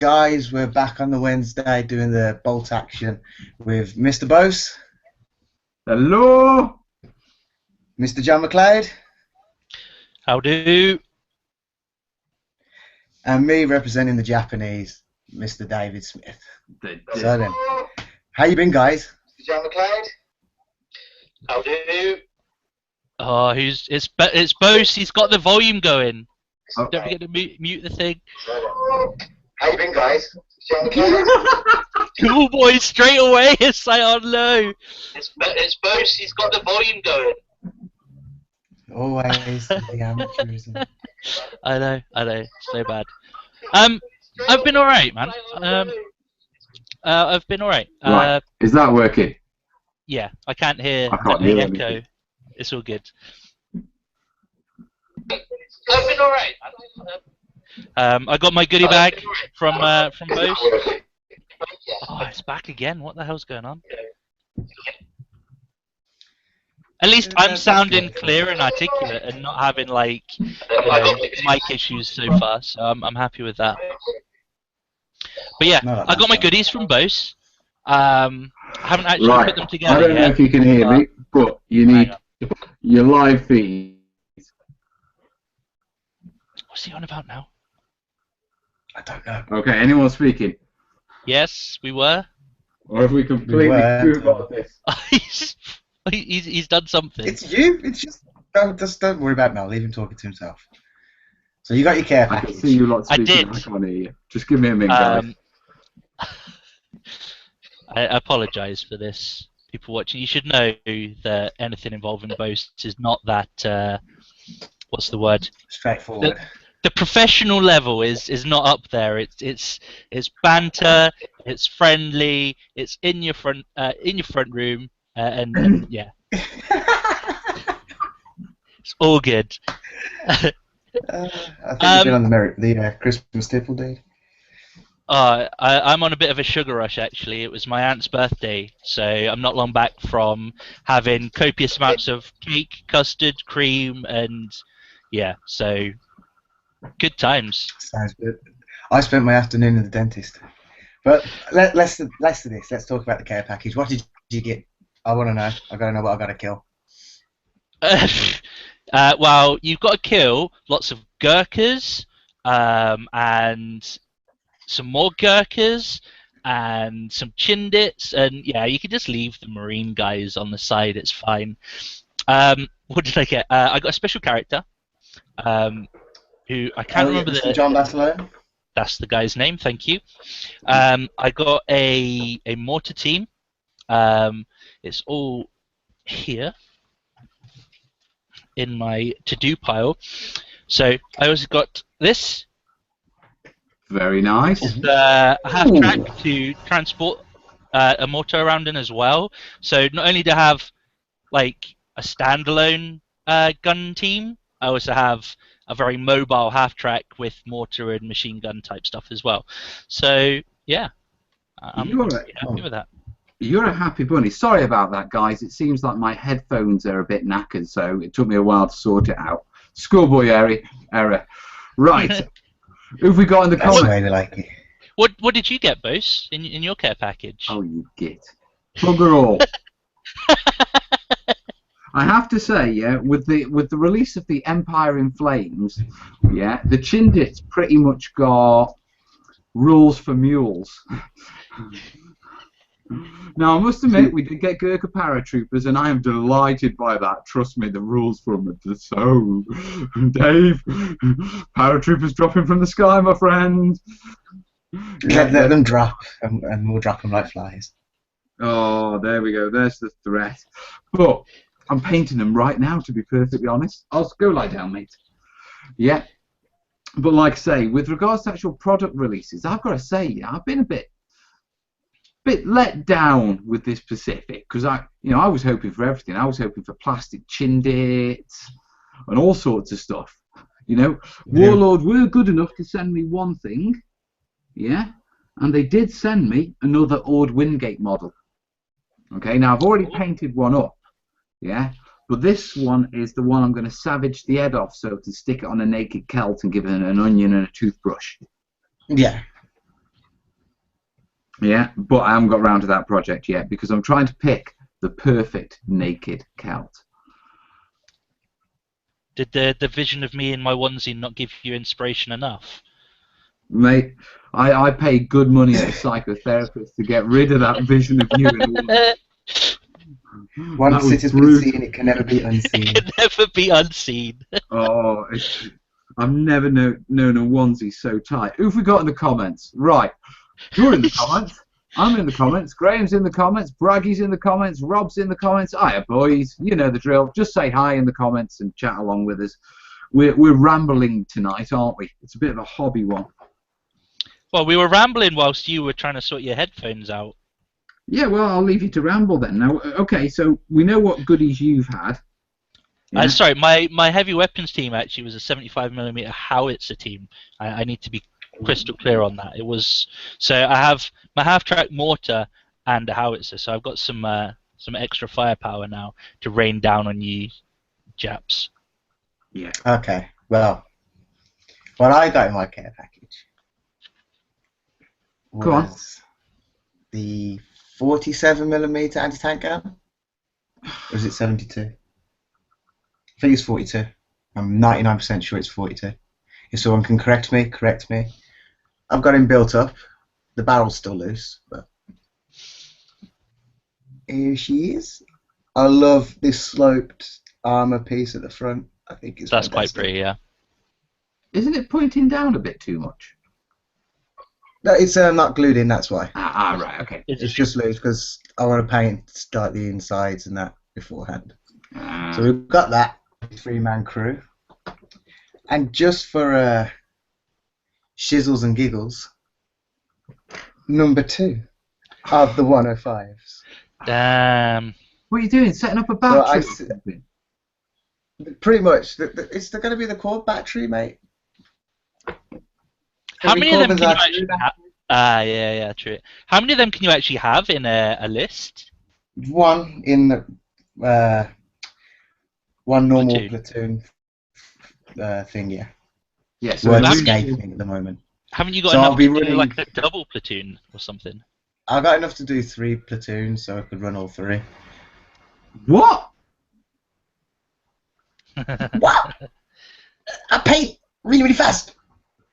Guys, we're back on the Wednesday doing the bolt action with Mr. Bose, Hello. Mr. John McLeod, How do? and me representing the Japanese, Mr. David Smith. So then, how you been, guys? Mr. John McLeod? How do? Oh, it's Bose. He's got the volume going. Okay. Don't forget to mute the thing. How you been, guys? Cool boys, straight away. It's like on low. It's Bose. He's got the volume going. Always the amateurs. I know. So bad. I've been alright, man. I've been alright. Right. Is that working? Yeah, I can't hear hear echo. anything. It's all good. I've been alright. I got my goodie bag from Bose. Oh, it's back again. What the hell's going on? At least I'm sounding clear and articulate and not having like mic issues so far, so I'm happy with that. But yeah, I got my goodies from Bose. I haven't actually put them together I don't know yet. if you can hear me, but you need your live feed. What's he on about now? I don't know. Okay, anyone speaking? Yes, we were. Or if we completely prove about this? he's done something. It's you. It's just don't worry about it now. Leave him talking to himself. So you got your care I package. can see you lot I speaking. did. I can't hear you. Just give me a minute, guys. I apologise for this. People watching, you should know that anything involving Bose is not that. What's the word? Straightforward. The professional level is not up there. It's banter. It's friendly. It's in your front room, and yeah, it's all good. I think you've been on the Christmas tip all day. I'm on a bit of a sugar rush actually. It was my aunt's birthday, so I'm not long back from having copious amounts of cake, custard, cream, and yeah, so good times. Sounds good. I spent my afternoon in the dentist. But less to this. Let's talk about the care package. What did you get? I want to know. I gotta know what I gotta kill. Well, you've got to kill lots of Gurkhas, and some more Gurkhas, and some Chindits, and yeah, you can just leave the Marine guys on the side. It's fine. What did I get? I got a special character, who I can't remember Mr. John Barcelona? That's the guy's name. Thank you. I got a mortar team. It's all here in my to-do pile. So I also got this. Very nice. The half track to transport a mortar around in as well. So not only do I have like a standalone gun team, I also have a very mobile half track with mortar and machine gun type stuff as well. So yeah, I'm happy with that. You're a happy bunny. Sorry about that, guys. It seems like my headphones are a bit knackered, so it took me a while to sort it out. Schoolboy error. Right. Who have we got in the That's the comments? way they like it. What did you get, Bose, in your care package? Oh, you git. Bugger all. I have to say, yeah, with the release of the Empire in Flames, yeah, the Chindits pretty much got rules for mules. Now, I must admit, we did get Gurkha paratroopers, and I am delighted by that. Trust me, the rules for them are so... Dave, paratroopers dropping from the sky, my friend. Let them drop, and we'll drop them like flies. Oh, there we go. There's the threat. But I'm painting them right now, to be perfectly honest. I'll go lie down, mate. Yeah. But like I say, with regards to actual product releases, I've got to say, I've been a bit let down with this Pacific, because I was hoping for everything. I was hoping for plastic Chindits and all sorts of stuff. Warlord were good enough to send me one thing, yeah, and they did send me another Ord Wingate model. Okay, now I've already painted one up, yeah, but this one is the one I'm going to savage the head off so to stick it on a naked Celt and give it an onion and a toothbrush. Yeah. Yeah, but I haven't got round to that project yet because I'm trying to pick the perfect naked Celt. Did the vision of me in my onesie not give you inspiration enough? Mate, I pay good money to psychotherapists to get rid of that vision of you in a woman. Once it has been seen, it can never be unseen. It can never be unseen. Oh, I've never known a onesie so tight. Who have we got in the comments? Right, you're in the comments. I'm in the comments. Graham's in the comments. Braggy's in the comments. Rob's in the comments. Hiya, boys. You know the drill. Just say hi in the comments and chat along with us. We're rambling tonight, aren't we? It's a bit of a hobby one. Well, we were rambling whilst you were trying to sort your headphones out. Yeah, well, I'll leave you to ramble then. Now, okay, so we know what goodies you've had. Yeah. Sorry, my heavy weapons team actually was a 75mm howitzer team. I need to be crystal clear on that. It was so I have my half-track mortar and a howitzer, so I've got some extra firepower now to rain down on you, Japs. Yeah. Okay. Well, what I got in my care package Go on. was the 47mm anti-tank gun. Or is it 72? I think it's 42. I'm 99% sure it's 42. If someone can correct me, correct me. I've got him built up. The barrel's still loose, but here she is. I love this sloped armor piece at the front. I think it's That's quite fantastic. pretty, yeah. Isn't it pointing down a bit too much? No, it's not glued in. That's why. Right, okay. It's just loose because I want to paint like the insides and that beforehand. So we've got that 3-man crew, and just for shizzles and giggles, number 2 of the 105s. Damn. What are you doing? Setting up a So battery? Or something? pretty much, it's going to be the quad battery, mate. How many of them can you Corvus actually have? Yeah, true. How many of them can you actually have in a list? One in the one normal platoon thing, yeah. Yeah, so Word how it's many- escaping at the moment. Haven't you got So I'll enough be to do running- like a double platoon or something? I got enough to do 3 platoons, so I could run all 3. What? What? I paint really, really fast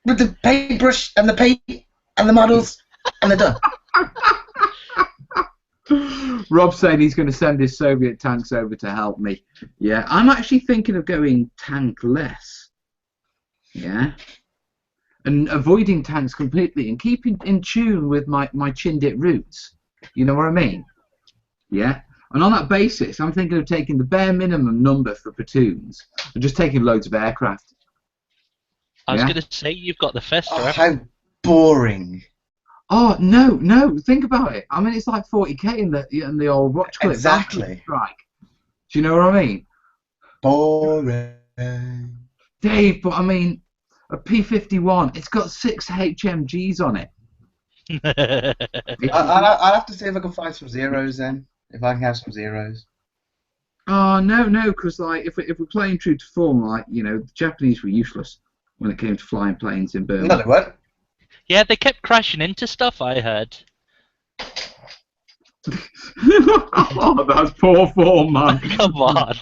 with the paintbrush and the paint and the models, and they're done. Rob's saying he's going to send his Soviet tanks over to help me. Yeah, I'm actually thinking of going tankless. Yeah. And avoiding tanks completely and keeping in tune with my Chindit roots. You know what I mean? Yeah. And on that basis, I'm thinking of taking the bare minimum number for platoons and just taking loads of aircraft. I was Yeah. going to say you've got the Fester. Oh, how boring. Oh no! Think about it. I mean, it's like 40k in the old watch clip. Exactly. Strike. Do you know what I mean? Boring. Dave, but I mean, a P-51, it's got 6 HMGs on it. I'll have to see if I can find some zeros then. If I can have some zeros. Oh no, because like if we're playing true to form, like the Japanese were useless when it came to flying planes in Burma. No, they weren't. Yeah, they kept crashing into stuff, I heard. Oh, that's poor form, man. Come on.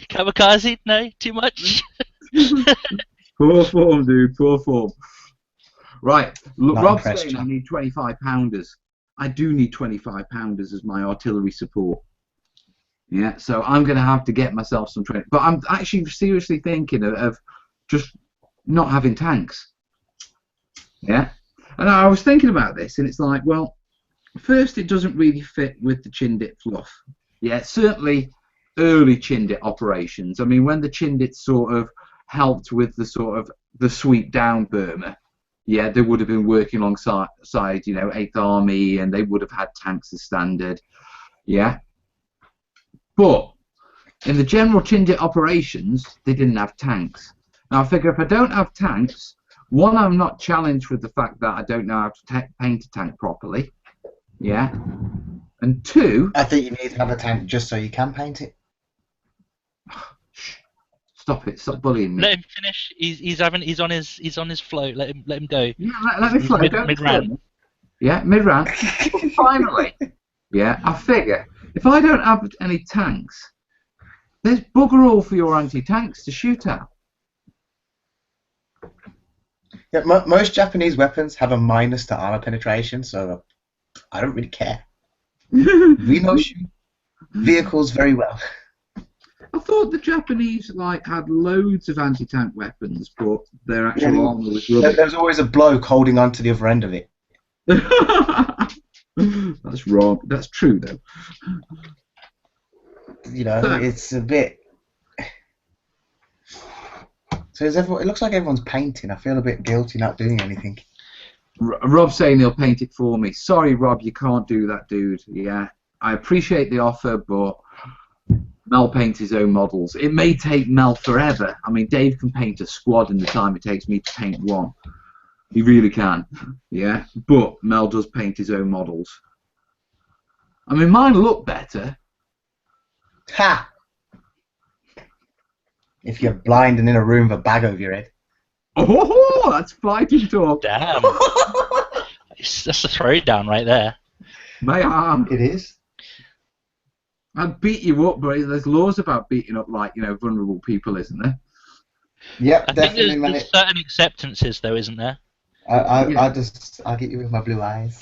Kamikaze? No? Too much? Poor form, dude. Poor form. Right. Look, Not Rob's impressed, saying I John. need 25-pounders. I do need 25-pounders as my artillery support. Yeah, so I'm going to have to get myself some training. But I'm actually seriously thinking of just not having tanks. Yeah? And I was thinking about this, and it's like, well, first, it doesn't really fit with the Chindit fluff. Yeah, certainly early Chindit operations. I mean, when the Chindits sort of helped with the sweep down Burma, yeah, they would have been working alongside, 8th Army, and they would have had tanks as standard. Yeah. But in the general Chindit operations, they didn't have tanks. Now, I figure if I don't have tanks, one, I'm not challenged with the fact that I don't know how to paint a tank properly. Yeah. And 2... I think you need to have a tank just so you can paint it. Stop it! Stop bullying me. Let him finish. He's on his flow. Let him go. Yeah, let me He's flow. mid Don't rant. disturb me. Yeah, mid rant. Finally, yeah, I figure if I don't have any tanks, there's bugger all for your anti-tanks to shoot at. Yeah, most Japanese weapons have a minus to armor penetration, so I don't really care. We know shoot vehicles very well. I thought the Japanese had loads of anti-tank weapons, but their actual armor was rubbish. There's always a bloke holding on to the other end of it. That's wrong. That's true though. You know, it's a bit. So it looks like everyone's painting. I feel a bit guilty not doing anything. Rob's saying he'll paint it for me. Sorry, Rob, you can't do that, dude. Yeah, I appreciate the offer, but Mel paints his own models. It may take Mel forever. I mean, Dave can paint a squad in the time it takes me to paint one. He really can. Yeah, but Mel does paint his own models. I mean, mine look better. Ha! If you're blind and in a room with a bag over your head. Oh, that's fighting talk. Damn. That's a throwdown right there. My arm. It is. I'd beat you up, but there's laws about beating up, vulnerable people, isn't there? Yep, I definitely. think there's certain acceptances, though, isn't there? I'll get you with my blue eyes.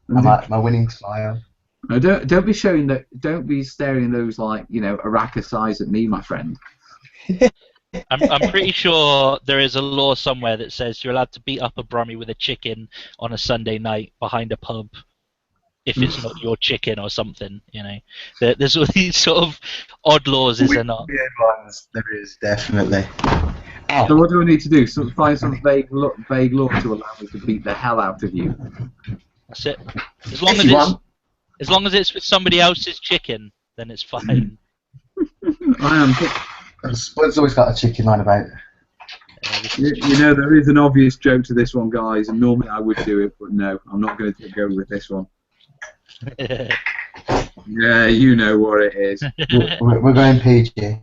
My winning smile. No, don't be showing that. Don't be staring those Araka eyes at me, my friend. I'm pretty sure there is a law somewhere that says you're allowed to beat up a Brummie with a chicken on a Sunday night behind a pub if it's not your chicken or something, you know. There's all these sort of odd laws, is there not? Weird ones, there is, definitely. So what do I need to do? Find some vague law to allow me to beat the hell out of you. That's it. As long as it's with somebody else's chicken, then it's fine. I am. Spud's always got a chicken line about. You know, there is an obvious joke to this one, guys, and normally I would do it, but no, I'm not going to go with this one. Yeah, you know what it is. We're going PG.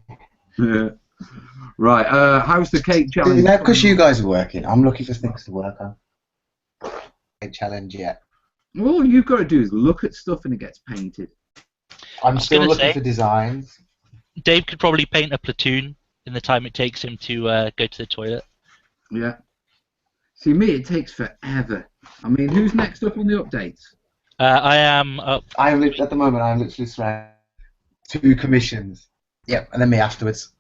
Right, how's the cake challenge? Now, because you guys are working, I'm looking for things to work on. Cake challenge yet. All you've got to do is look at stuff and it gets painted. I'm still looking for designs. Dave could probably paint a platoon in the time it takes him to go to the toilet. Yeah. See, me, it takes forever. I mean, who's next up on the updates? I am up. At the moment, I'm literally surrounded 2 commissions. Yep, and then me afterwards.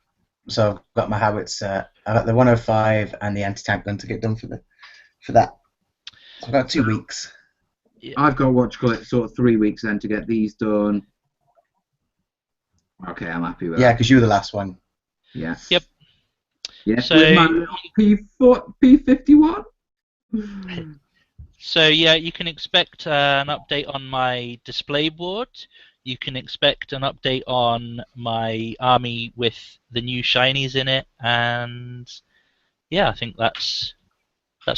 So I've got my howitzer. I got the 105 and the anti-tank gun to get done for that. So I've got 2 weeks. Yeah. I've got sort of 3 weeks then to get these done. Okay, I'm happy with that. Yeah, because you were the last one. Yeah. Yep. Yeah. So, with my P51. So yeah, you can expect an update on my display board. You can expect an update on my army with the new shinies in it, and yeah, I think that's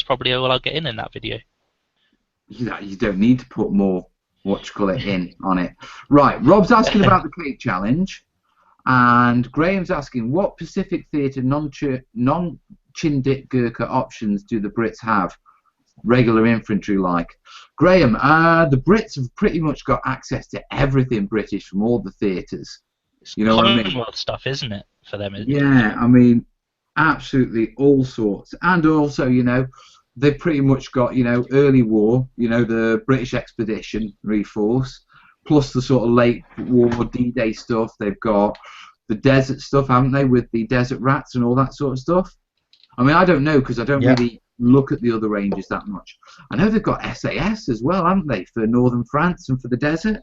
probably all I'll get in that video. You don't need to put more in on it. Right, Rob's asking about the cake challenge, and Graham's asking what Pacific Theatre non-Chindit Gurkha options do the Brits have? Regular infantry like. Graham, the Brits have pretty much got access to everything British from all the theatres. You know what I mean? Commonwealth stuff, isn't it, for them? Yeah, I mean, absolutely all sorts. And also, you know, they've pretty much got, you know, early war, you know, the British Expeditionary Force, plus the sort of late war D-Day stuff. They've got the desert stuff, haven't they, with the desert rats and all that sort of stuff? I mean, I don't know, because I don't really look at the other ranges that much. I know they've got SAS as well, haven't they, for northern France and for the desert?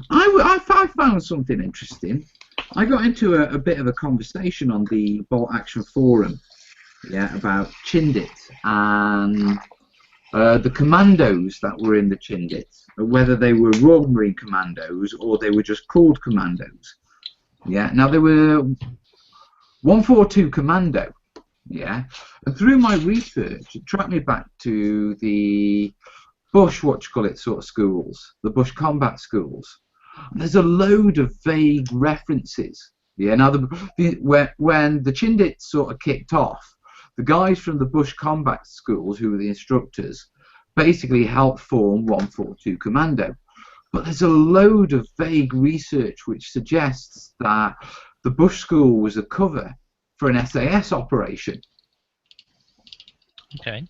I found something interesting. I got into a bit of a conversation on the Bolt Action Forum, yeah, about Chindit and the Commandos that were in the Chindit, whether they were Royal Marine Commandos or they were just called Commandos. Yeah, now they were 142 Commando, yeah, and through my research, it tracked me back to the Bush, sort of schools, the Bush combat schools, There's a load of vague references. Yeah, now when the Chindits sort of kicked off, the guys from the Bush Combat Schools, who were the instructors, basically helped form 142 Commando. But there's a load of vague research which suggests that the Bush School was a cover for an SAS operation. Okay.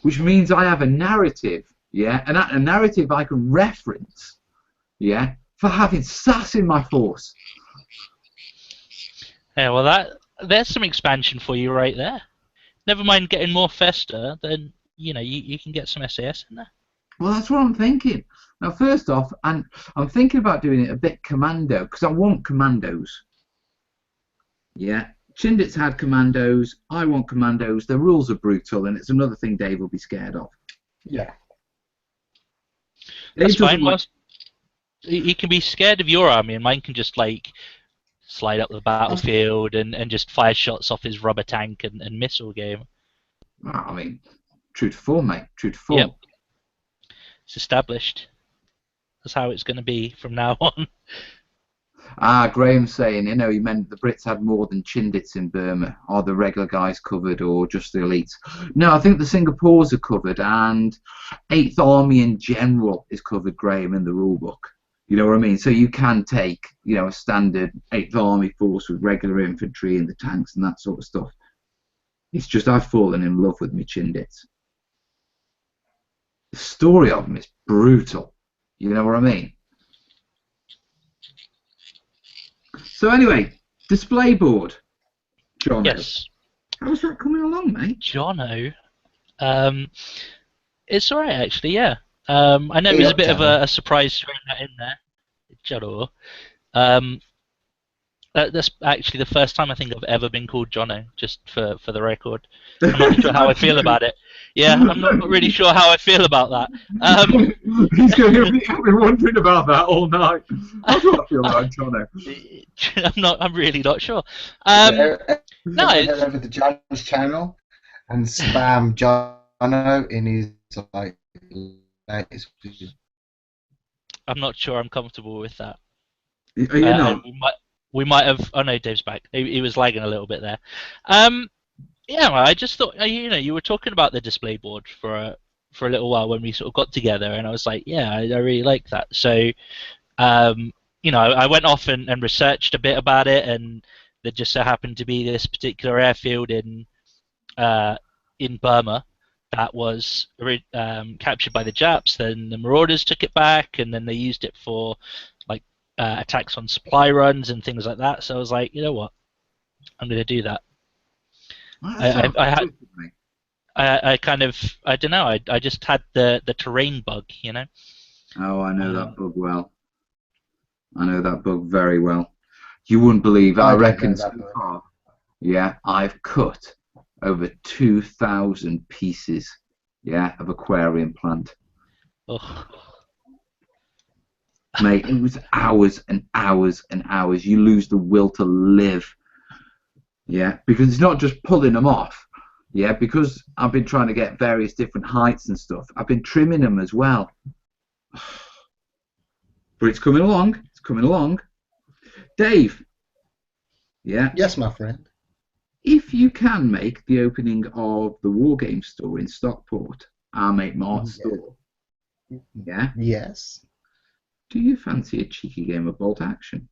Which means I have a narrative, yeah, and a narrative I can reference, yeah, for having SAS in my force. Yeah, well, there's some expansion for you right there. Never mind getting more Festa, then you can get some SAS in there. Well, that's what I'm thinking. Now, first off, I'm thinking about doing it a bit Commando because I want Commandos. Yeah, Chindits had Commandos. I want Commandos. The rules are brutal, and it's another thing Dave will be scared of. Yeah. That's fine. You can be scared of your army, and mine can just like slide up the battlefield and just fire shots off his rubber tank and missile game. I mean, true to form, mate. True to form. Yep. It's established. That's how it's going to be from now on. Graham's saying, he meant the Brits had more than Chindits in Burma. Are the regular guys covered or just the elites? No, I think the Singapores are covered, and 8th Army in general is covered, Graham, in the rule book. You know what I mean? So you can take, a standard 8th Army force with regular infantry and the tanks and that sort of stuff. It's just I've fallen in love with me Chindits. The story of them is brutal. You know what I mean? So anyway, display board, John. Yes. How's that coming along, mate? Jono. It's alright actually, yeah. I know it was a bit of a surprise throwing that in there. Jono. That's actually the first time I think I've ever been called Jono, just for the record. I'm not sure how I feel about it. Yeah, I'm not really sure how I feel about that. He's going to be wondering about that all night. How do I feel about Jono? I'm really not sure. No, head over to John's channel and spam Jono in his latest video. I'm not sure I'm comfortable with that. Are you not? We might have. Oh no, Dave's back. He was lagging a little bit there. Yeah, I just thought you were talking about the display board for a little while when we sort of got together, and I was like, yeah, I really like that. So, I went off and researched a bit about it, and there just so happened to be this particular airfield in Burma that was captured by the Japs. Then the Marauders took it back, and then they used it for attacks on supply runs and things like that. So I was like, you know what, I'm going to do that. I don't know. I just had the terrain bug, Oh, I know that bug well. I know that bug very well. You wouldn't believe. I reckon so far. Yeah, I've cut over 2,000 pieces. Yeah, of aquarium plant. Oh. Mate, it was hours and hours and hours. You lose the will to live. Yeah, because it's not just pulling them off. Yeah, because I've been trying to get various different heights and stuff. I've been trimming them as well. But it's coming along. It's coming along. Dave. Yeah. Yes, my friend. If you can make the opening of the War Game store in Stockport, our mate Mart's store. Yeah. Yes. Do you fancy a cheeky game of Bolt Action?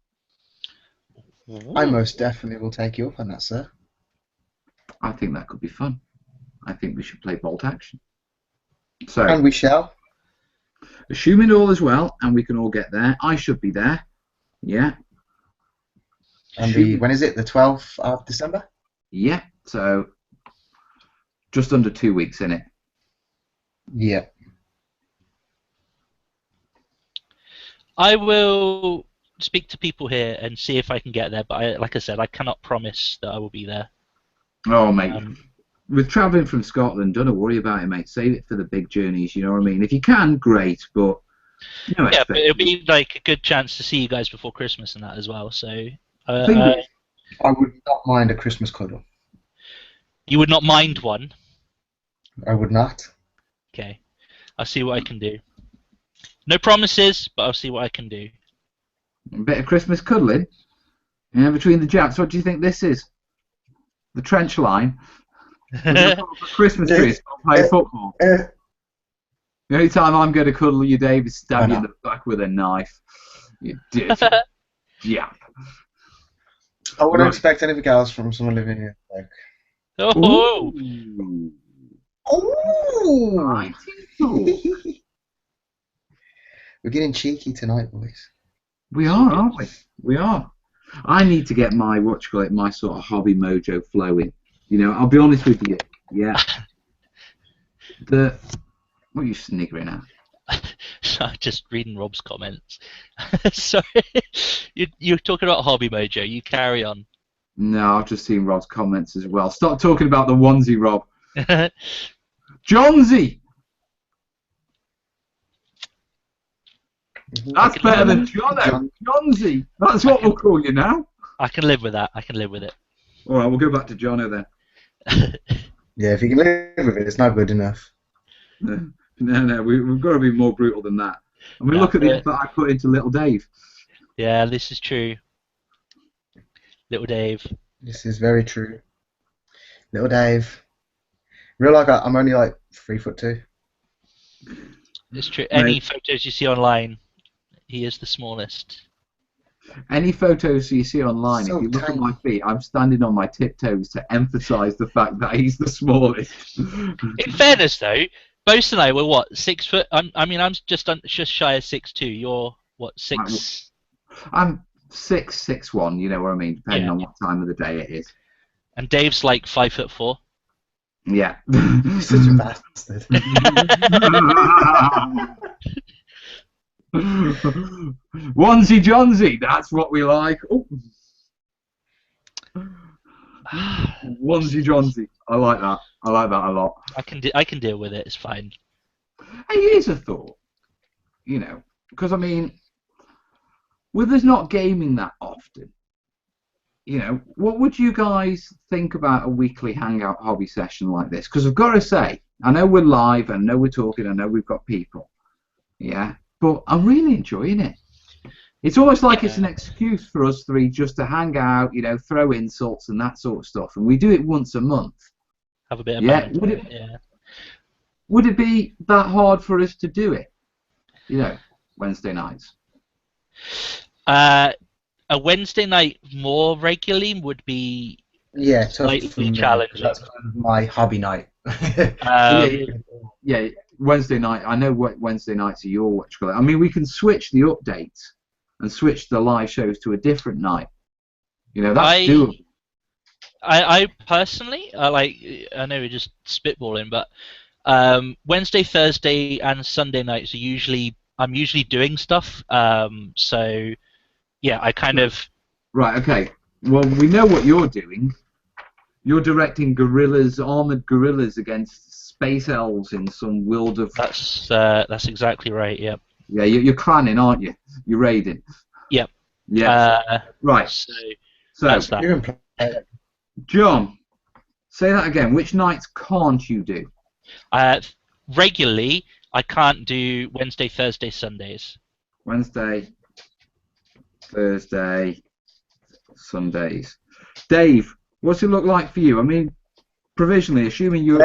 I most definitely will take you up on that, sir. I think that could be fun. I think we should play Bolt Action. So, and we shall. Assuming all is well and we can all get there, I should be there. Yeah. And when is it? The 12th of December? Yeah. So, just under 2 weeks, innit? Yeah. I will speak to people here and see if I can get there, but like I said, I cannot promise that I will be there. Oh, mate. With travelling from Scotland, don't worry about it, mate. Save it for the big journeys, you know what I mean? If you can, great, but... yeah, but it'll be like a good chance to see you guys before Christmas and that as well, so... I would not mind a Christmas cuddle. You would not mind one? I would not. Okay. I'll see what I can do. No promises, but I'll see what I can do. A bit of Christmas cuddling. Yeah, between the jabs. What do you think this is? The trench line. We're going to put up a Christmas tree and start playing football. The only time I'm going to cuddle you, Dave, is stab you in the back with a knife. You dirty jap. I wouldn't expect anything else from someone living here. Like, Oh, oh! We're getting cheeky tonight, boys. We are, aren't we? We are. I need to get my my sort of hobby mojo flowing. You know, I'll be honest with you. Yeah. What are you sniggering at? I'm just reading Rob's comments. Sorry, you're talking about Hobby Mojo. You carry on. No, I've just seen Rob's comments as well. Stop talking about the onesie, Rob. Johnsy! That's better than Jono. Johnsy! That's what we'll call you now. I can live with that. I can live with it. All right, we'll go back to Jono then. Yeah, if you can live with it, it's not good enough. No, we've got to be more brutal than that. I mean, look at the effort I put into Little Dave. Yeah, this is true. Little Dave. This is very true. Little Dave. Real life, I'm only like 3'2". It's true. Any photos you see online, he is the smallest. Any photos you see online, So if you look tiny. at my feet, I'm standing on my tiptoes to emphasise the fact that he's the smallest. In fairness, though, Bose and I were what, 6 foot? I'm just shy of 6'2". You're what, 6? I'm 6'1", you know what I mean, depending on what time of the day it is. And Dave's like 5'4". Yeah. You're such a bastard. Onesie Johnsy, that's what we like. Oh. Onesie Johnsy, I like that. I like that a lot. I can deal with it. It's fine. Hey, here's a thought. You know, because I mean, with us not gaming that often, you know, what would you guys think about a weekly Hangout hobby session like this? Because I've got to say, I know we're live, I know we're talking, I know we've got people, yeah, but I'm really enjoying it. It's almost like it's an excuse for us three just to hang out, you know, throw insults and that sort of stuff, and we do it once a month. Have a bit of Would it be that hard for us to do it? You know, Wednesday nights. A Wednesday night more regularly would be slightly challenging. That's kind of my hobby night. Yeah, Wednesday night. I know what Wednesday nights are your watch color. I mean, we can switch the updates and switch the live shows to a different night. You know, that's doable. I personally, I know we're just spitballing, but Wednesday, Thursday, and Sunday nights are I'm usually doing stuff. So yeah, I kind of. Right. Okay. Well, we know what you're doing. You're directing armored gorillas against space elves in some world of. That's exactly right. Yep. Yeah, you're clanning, aren't you? You're raiding. Yep. Yeah. Right. So that's that. John, say that again. Which nights can't you do? Regularly, I can't do Wednesday, Thursday, Sundays. Wednesday, Thursday, Sundays. Dave, what's it look like for you? I mean, provisionally, assuming you're...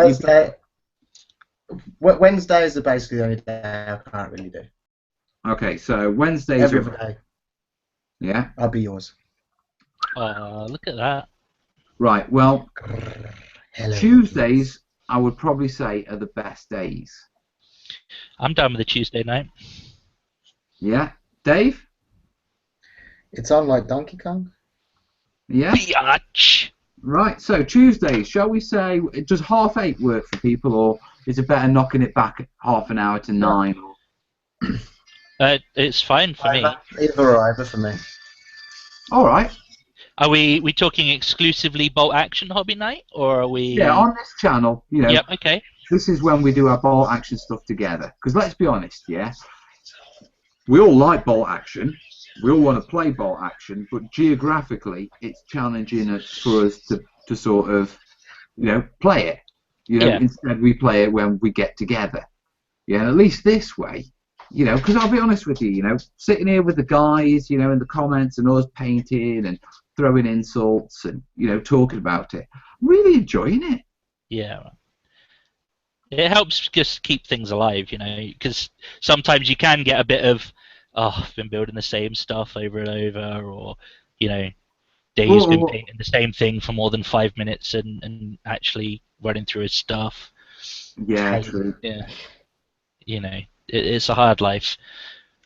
Wednesdays are basically the only day I can't really do. Okay, so Wednesdays... Every other day. Yeah? I'll be yours. Look at that. Right, well, Hello. Tuesdays, I would probably say, are the best days. I'm done with the Tuesday night. Yeah? Dave? It's on like Donkey Kong. Yeah? Biatch. Right, so Tuesdays, shall we say, does 8:30 work for people, or is it better knocking it back half an hour to 9? It's fine for me. Either for me. All right. Are we talking exclusively bolt action hobby night, or are we? Yeah, on this channel, you know. Yep. Okay. This is when we do our bolt action stuff together. Because let's be honest, yeah, we all like bolt action. We all want to play bolt action, but geographically, it's challenging for us to sort of, you know, play it. You know, instead we play it when we get together. Yeah, and at least this way, You know, because I'll be honest with you, you know, sitting here with the guys, you know, in the comments and us painting and throwing insults and, you know, talking about it, I'm really enjoying it. Yeah. It helps just keep things alive, you know, because sometimes you can get a bit of, oh, I've been building the same stuff over and over, or, you know, Dave's been painting the same thing for more than 5 minutes and actually running through his stuff. Yeah, true. Yeah. You know, it's a hard life.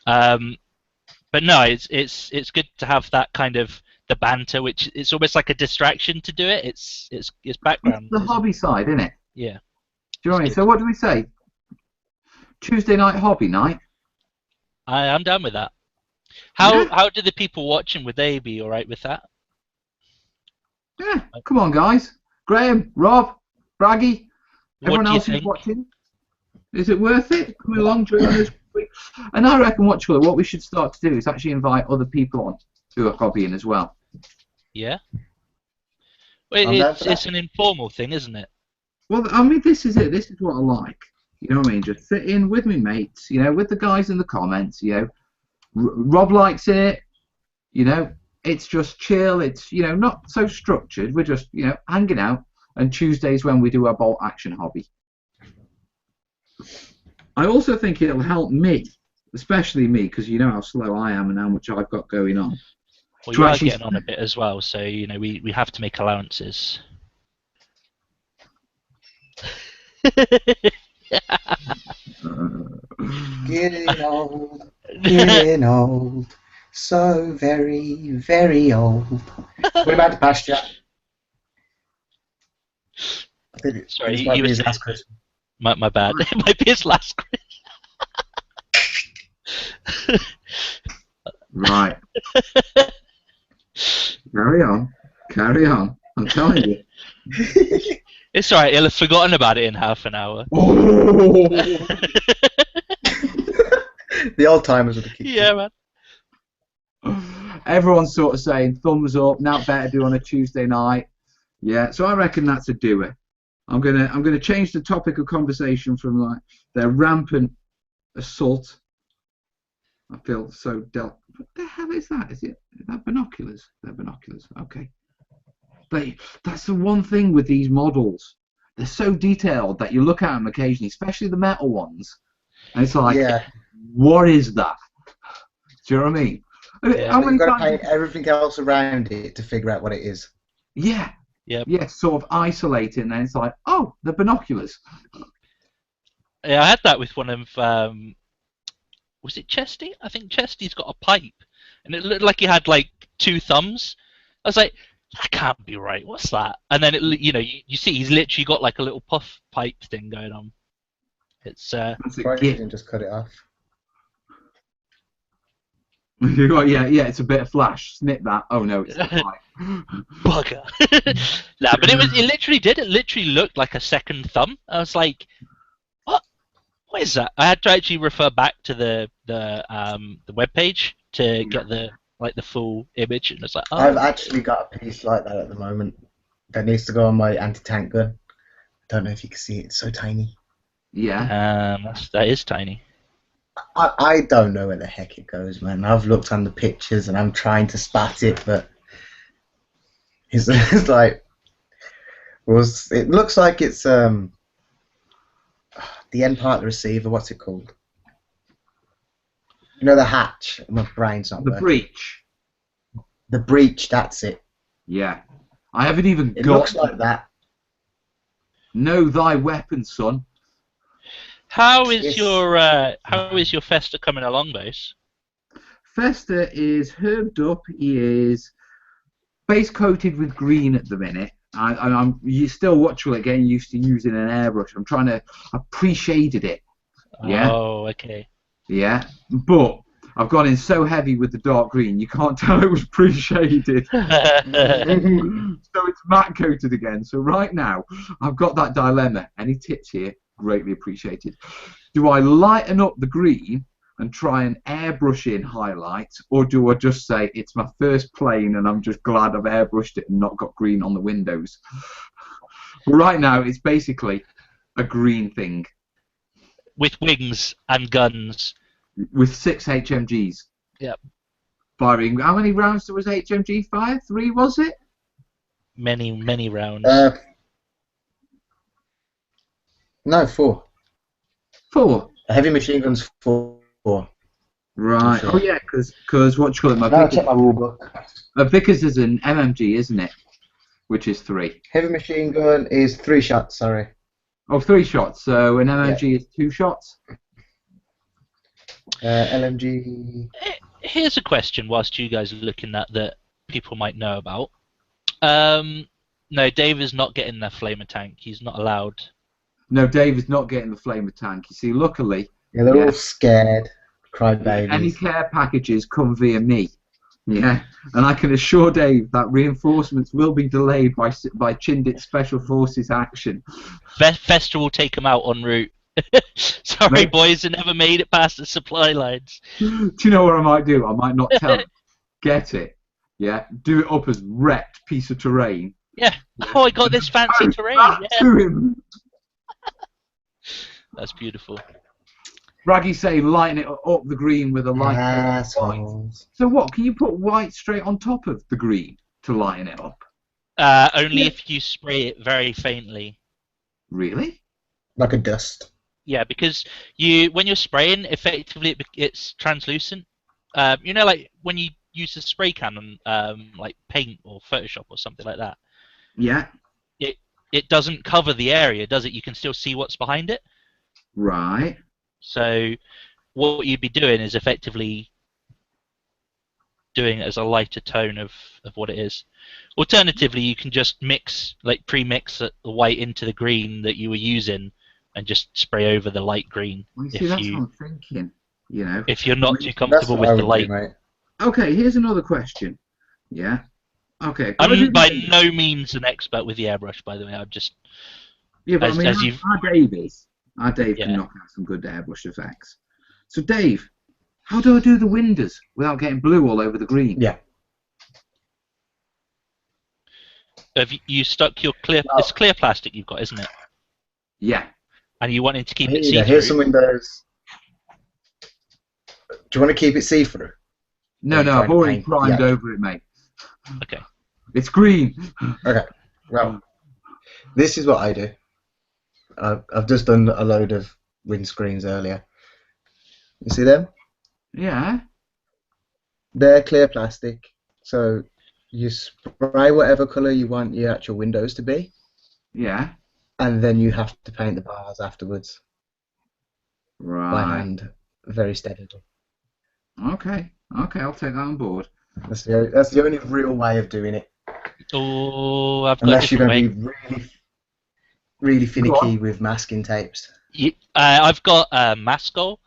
But no, it's good to have that kind of the banter, which it's almost like a distraction to do it. It's background. It's the hobby side, isn't it? Yeah. Do you know what I mean? So what do we say? Tuesday night hobby night? I'm down with that. How do the people watching, would they be alright with that? Yeah, come on guys. Graham, Rob, Braggy, everyone else who's think? watching. Is it worth it? Coming along during this week? And I reckon what we should start to do is actually invite other people on who are hobbying as well. Yeah. Well, it's an informal thing, isn't it? Well, I mean, this is it. This is what I like. You know what I mean? Just sit in with me mates, you know, with the guys in the comments, you know. Rob likes it, you know. It's just chill. It's, you know, not so structured. We're just, you know, hanging out. And Tuesdays when we do our bolt action hobby. I also think it'll help me, especially me, because you know how slow I am and how much I've got going on. Well, you are getting on a bit as well, so, you know, we have to make allowances. Getting old, so very, very old. What about the pasture? Sorry, this might be his last question. My bad. It might be his last question. Right. Carry on. I'm telling you. It's alright, he'll have forgotten about it in half an hour. Oh. The old timers with the kids. Yeah, man. Everyone's sort of saying thumbs up. Now better do on a Tuesday night. Yeah, so I reckon that's a doer. I'm gonna change the topic of conversation from like their rampant assault. I feel so dealt. What the hell is that? Is that binoculars? They're binoculars. Okay. That's the one thing with these models. They're so detailed that you look at them occasionally, especially the metal ones, and it's like, yeah. What is that? Do you know what I mean? Yeah, how many times? You've got to paint everything else around it to figure out what it is. Yeah. Yep. Yeah, sort of isolating, and then it's like, oh, the binoculars. Yeah, I had that with one of, was it Chesty? I think Chesty's got a pipe, and it looked like he had like 2 thumbs. I was like, that can't be right. What's that? And then you know, you see he's literally got like a little puff pipe thing going on. It's you didn't just cut it off. Yeah, it's a bit of flash. Snip that. Oh no, it's the pipe. Bugger. Nah, but it literally did. It literally looked like a second thumb. I was like, what is that? I had to actually refer back to the web page to get the full image, and it's like, oh. I've actually got a piece like that at the moment that needs to go on my anti-tank gun. I don't know if you can see it. It's so tiny. Yeah. That is tiny. I don't know where the heck it goes, man. I've looked on the pictures and I'm trying to spat it, but it's like it looks like it's the end part of the receiver. What's it called? You know, the hatch. My brain's not working. The breech. The breech. That's it. Yeah. I haven't even It looks like that. Know thy weapon, son. How is your Festa coming along, Base? Festa is herbed up. He is base coated with green at the minute. You still watchful getting used to using an airbrush. I pre-shaded it. Yeah. Oh, okay. Yeah, but I've gone in so heavy with the dark green, you can't tell it was pre-shaded. So it's matte coated again. So right now, I've got that dilemma. Any tips here? Greatly appreciated. Do I lighten up the green and try and airbrush in highlights, or do I just say it's my first plane and I'm just glad I've airbrushed it and not got green on the windows? But right now, it's basically a green thing. With wings and guns with 6 HMGs. Yep. Firing. How many rounds was HMG fire? 3, was it? Many rounds. No, 4. 4. A heavy machine gun's 4. Right. Sure. Oh yeah, because what do you call it? My No, Vickers, check my rule book. Vickers is an MMG, isn't it? Which is 3. Heavy machine gun is 3 shots. Sorry. Oh, 3 shots. So an MMG is 2 shots. LMG. Here's a question whilst you guys are looking at that people might know about. No, Dave is not getting the flamer tank. He's not allowed. No, Dave is not getting the flamer tank. You see, luckily, Yeah, they're all scared. Cry babies. any care packages come via me. Yeah, and I can assure Dave that reinforcements will be delayed by Chindit Special Forces action. Fester will take him out en route. Sorry, Mate. boys, I never made it past the supply lines. Do you know what I might do? I might not tell him. Get it. Yeah, do it up as wrecked piece of terrain. Yeah. Oh, I got this fancy terrain. Back Yeah. to him. That's beautiful. Raggy saying lighten it up the green with a light. Assholes. So what? Can you put white straight on top of the green to lighten it up? Only if you spray it very faintly. Really? Like a dust. Yeah, because when you're spraying, effectively it's translucent. You know, like when you use a spray can on like paint or Photoshop or something like that. Yeah. It doesn't cover the area, does it? You can still see what's behind it. Right. So what you'd be doing is effectively doing it as a lighter tone of what it is. Alternatively, you can just pre-mix the white into the green that you were using and just spray over the light green. Well, you see, that's what I'm thinking. You know. If you're not too comfortable with the light. Mate. Okay, here's another question. Yeah. Okay. I'm by no means an expert with the airbrush, by the way. I'm just Yeah, but as I mean, you've- our Dave Yeah. can knock out some good airbrush effects. So, Dave, how do I do the windows without getting blue all over the green? Yeah. have you stuck your clear? No. It's clear plastic you've got, isn't it? Yeah. And you wanted to keep it Here you see-through. go, here's some windows. Do you want to keep it see-through? No, Or no, try I've to already paint primed the over it, mate. Okay. It's green. Okay. Well, this is what I do. I've just done a load of windscreens earlier. You see them? Yeah. They're clear plastic. So you spray whatever colour you want your actual windows to be, Yeah. and then you have to paint the bars afterwards by Right. hand, very steadily. Okay. Okay, I'll take that on board. That's the only real way of doing it. Oh, I've got Unless a you're different going way. to be really Go finicky with masking tapes. I've got Mascol,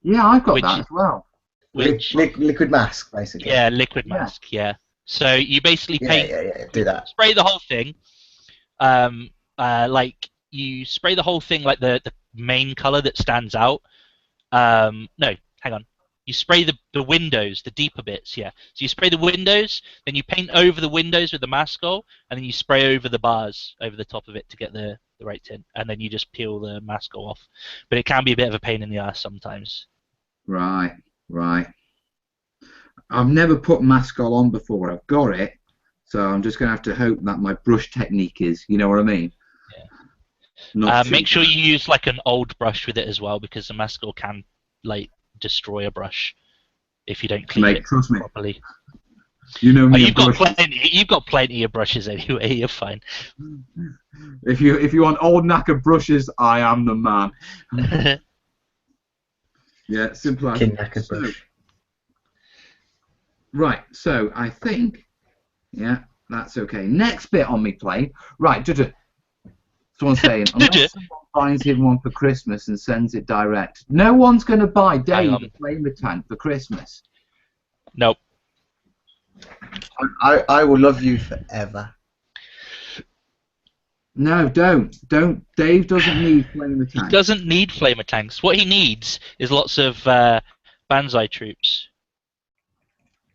Yeah, I've got Which- that as well. which Liquid mask, basically. yeah, liquid Yeah. mask. Yeah. So you basically Yeah, paint, yeah. Do that. spray the whole thing. Like you spray the whole thing like the main color that stands out. No, hang on. You spray the windows, the deeper bits, yeah. So you spray the windows, then you paint over the windows with the Mascol, and then you spray over the bars over the top of it to get the right tint, and then you just peel the Mascol off. But it can be a bit of a pain in the ass sometimes. Right. Right. I've never put Mascol on before. I've got it. So I'm just going to have to hope that my brush technique is, you know what I mean? Yeah. Not Make too sure you use like an old brush with it as well, because the Mascol can like destroy a brush if you don't clean Mate, it trust me. properly. You know Oh, me. you've and got brushes. plenty. You've got plenty of brushes anyway. You're fine. If you want old knacker brushes, I am the man. Yeah, simple as. King knackered So, brush. right, so I think, yeah, that's okay. Next bit on me plane. Right, someone's saying, unless someone finds him one for Christmas and sends it direct, no one's going to buy Dave on. a flamer tank for Christmas. Nope. I will love you forever. No, don't. Dave doesn't need flamer He tanks. doesn't need flamer tanks. What he needs is lots of Banzai troops.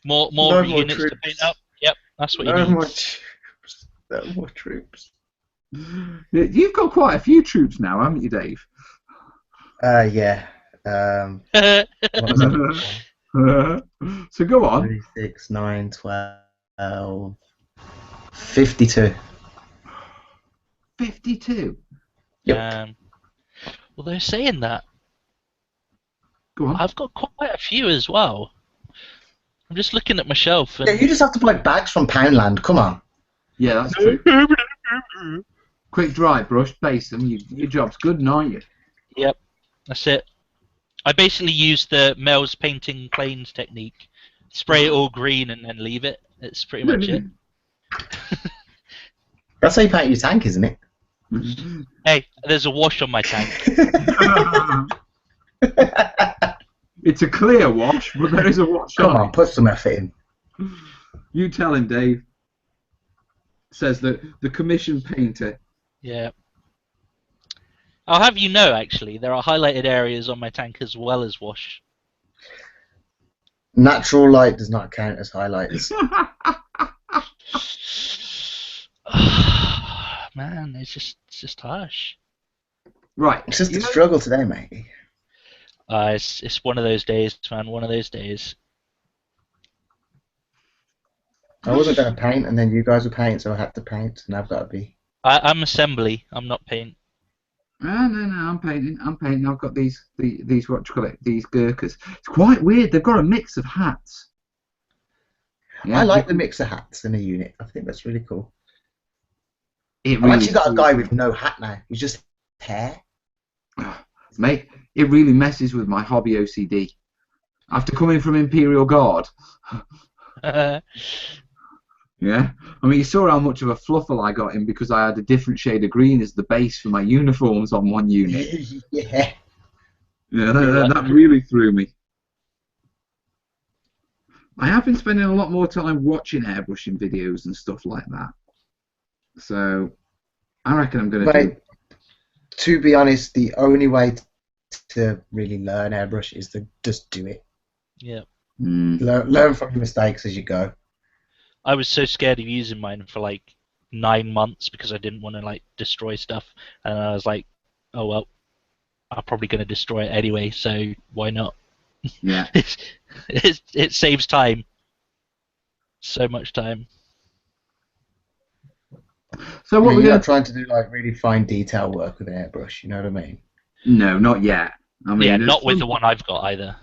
More No more units to troops. paint up. Yep, that's what he No needs. more troops. No more troops. You've got quite a few troops now, haven't you, Dave? Yeah. What was that? So go on. 3, 6, 9, 12, 52. 52. Yep. Well, they're saying that. Go on. I've got quite a few as well. I'm just looking at my shelf. And... Yeah, you just have to buy bags from Poundland. Come on. Yeah, that's true. Quick dry brush, base them. Your job's good, aren't you? Yep, that's it. I basically use the Mel's painting planes technique. Spray it all green and then leave it. It's pretty much it. That's how you paint your tank, isn't it? Hey, there's a wash on my tank. It's a clear wash, but there is a wash Come on on, put some effort in. You tell him, Dave. Says that the commission painter. Yeah. I'll have you know, actually, there are highlighted areas on my tank as well as wash. Natural light does not count as highlights. Man, it's just harsh. Right. It's just a struggle today, mate. It's one of those days, man. One of those days. I wasn't going to paint, and then you guys were painting, so I had to paint, and I've got to be. I'm assembly. I'm not paint. No, I'm painting. I've got these what do you call it? These Gurkhas. It's quite weird. They've got a mix of hats. Yeah, I like the mix of hats in a unit. I think that's really cool. It I've really actually got a guy with no hat now. He's just hair. Mate, it really messes with my hobby OCD. After coming from Imperial Guard. Yeah, I mean, you saw how much of a fluffle I got in because I had a different shade of green as the base for my uniforms on one unit. Yeah. Yeah, that really threw me. I have been spending a lot more time watching airbrushing videos and stuff like that. So, I reckon I'm going to do... To be honest, the only way to really learn airbrush is to just do it. Yeah. Learn from your mistakes as you go. I was so scared of using mine for like 9 months because I didn't want to like destroy stuff, and I was like, oh well, I'm probably going to destroy it anyway, so why not? Yeah. It saves time. So much time. So what you're not trying to do like really fine detail work with an airbrush, you know what I mean? No, not yet. I mean, yeah, not with the one I've got either.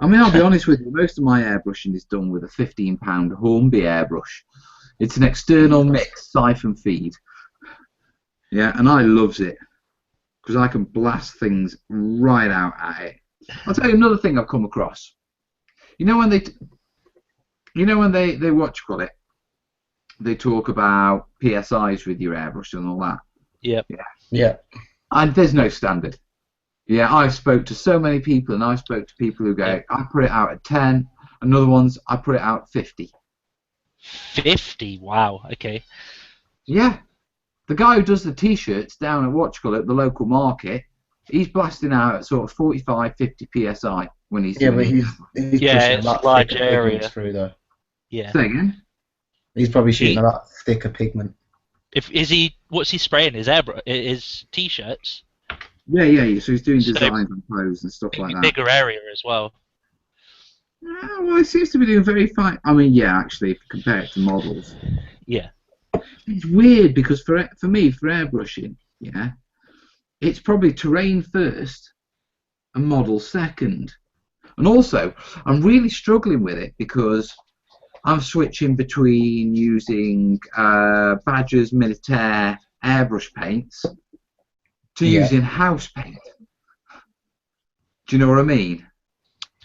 I mean, I'll be honest with you, most of my airbrushing is done with a £15 Hornby airbrush. It's an external mix siphon feed. Yeah, and I loves it because I can blast things right out at it. I'll tell you another thing I've come across. You know when they what you call it? They talk about PSIs with your airbrush and all that. Yep. Yeah. And there's no standard. Yeah, I've spoke to so many people, and I've spoke to people who go, I put it out at 10, and other ones, I put it out at 50. 50? Wow, okay. Yeah. The guy who does the T-shirts down at the local market, he's blasting out at sort of 45, 50 PSI when he's doing but he's pushing a it's lot large thicker area. pigments through though. Yeah. Say again? He's probably shooting a lot thicker pigment. What's he spraying? His T-shirts? Yeah. So he's doing designs and clothes and stuff like that. Bigger area as well. Well, he seems to be doing very fine. I mean, yeah, actually, if you compare it to models. Yeah. It's weird because for me, for airbrushing, yeah, it's probably terrain first and model second. And also, I'm really struggling with it because I'm switching between using Badger's Militaire airbrush paints to using house paint. Do you know what I mean?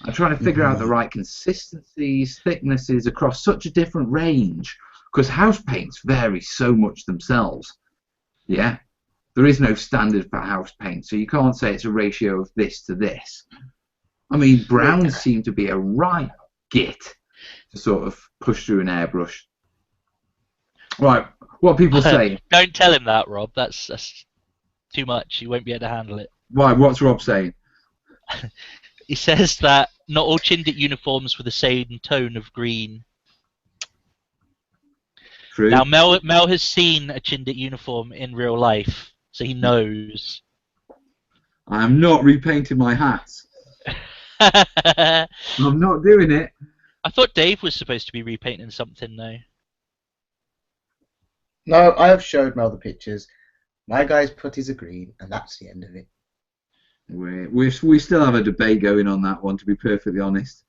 I'm trying to figure out the right consistencies, thicknesses across such a different range because house paints vary so much themselves. Yeah, there is no standard for house paint, so you can't say it's a ratio of this to this. I mean, browns seem to be a right git to sort of push through an airbrush. Right, what people say? Don't tell him that, Rob. That's too much. He won't be able to handle it. Why? What's Rob saying? He says that not all Chindit uniforms with the same tone of green. True. Now, Mel has seen a Chindit uniform in real life, so he knows. I am not repainting my hats. I I'm not doing it. thought Dave was supposed to be repainting something though. No, I have showed Mel the pictures. My guy's putties are green, and that's the end of it. We still have a debate going on that one, to be perfectly honest.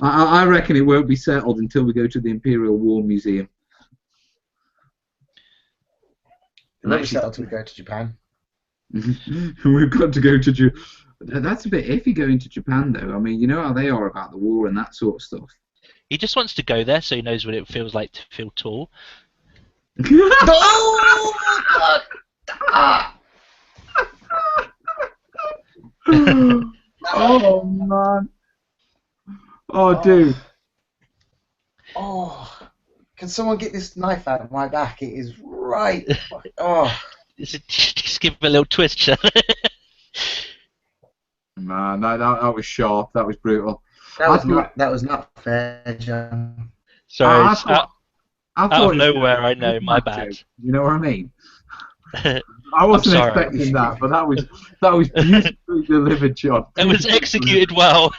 I reckon it won't be settled until we go to the Imperial War Museum. It won't be settled till we go to Japan. We've got to go to Japan. That's a bit iffy going to Japan, though. I mean, you know how they are about the war and that sort of stuff. He just wants to go there so he knows what it feels like to feel tall. Oh, God. Oh, man. Oh, dude. Oh, can someone get this knife out of my back? It is right. Oh, Just give him a little twist, shall I? Man, that was sharp. That was brutal. that was not fair, John. Sorry, I it's thought out of nowhere, I know, my bad. You know what I mean? I wasn't sorry. expecting that, but that was beautifully delivered, John. It was executed well.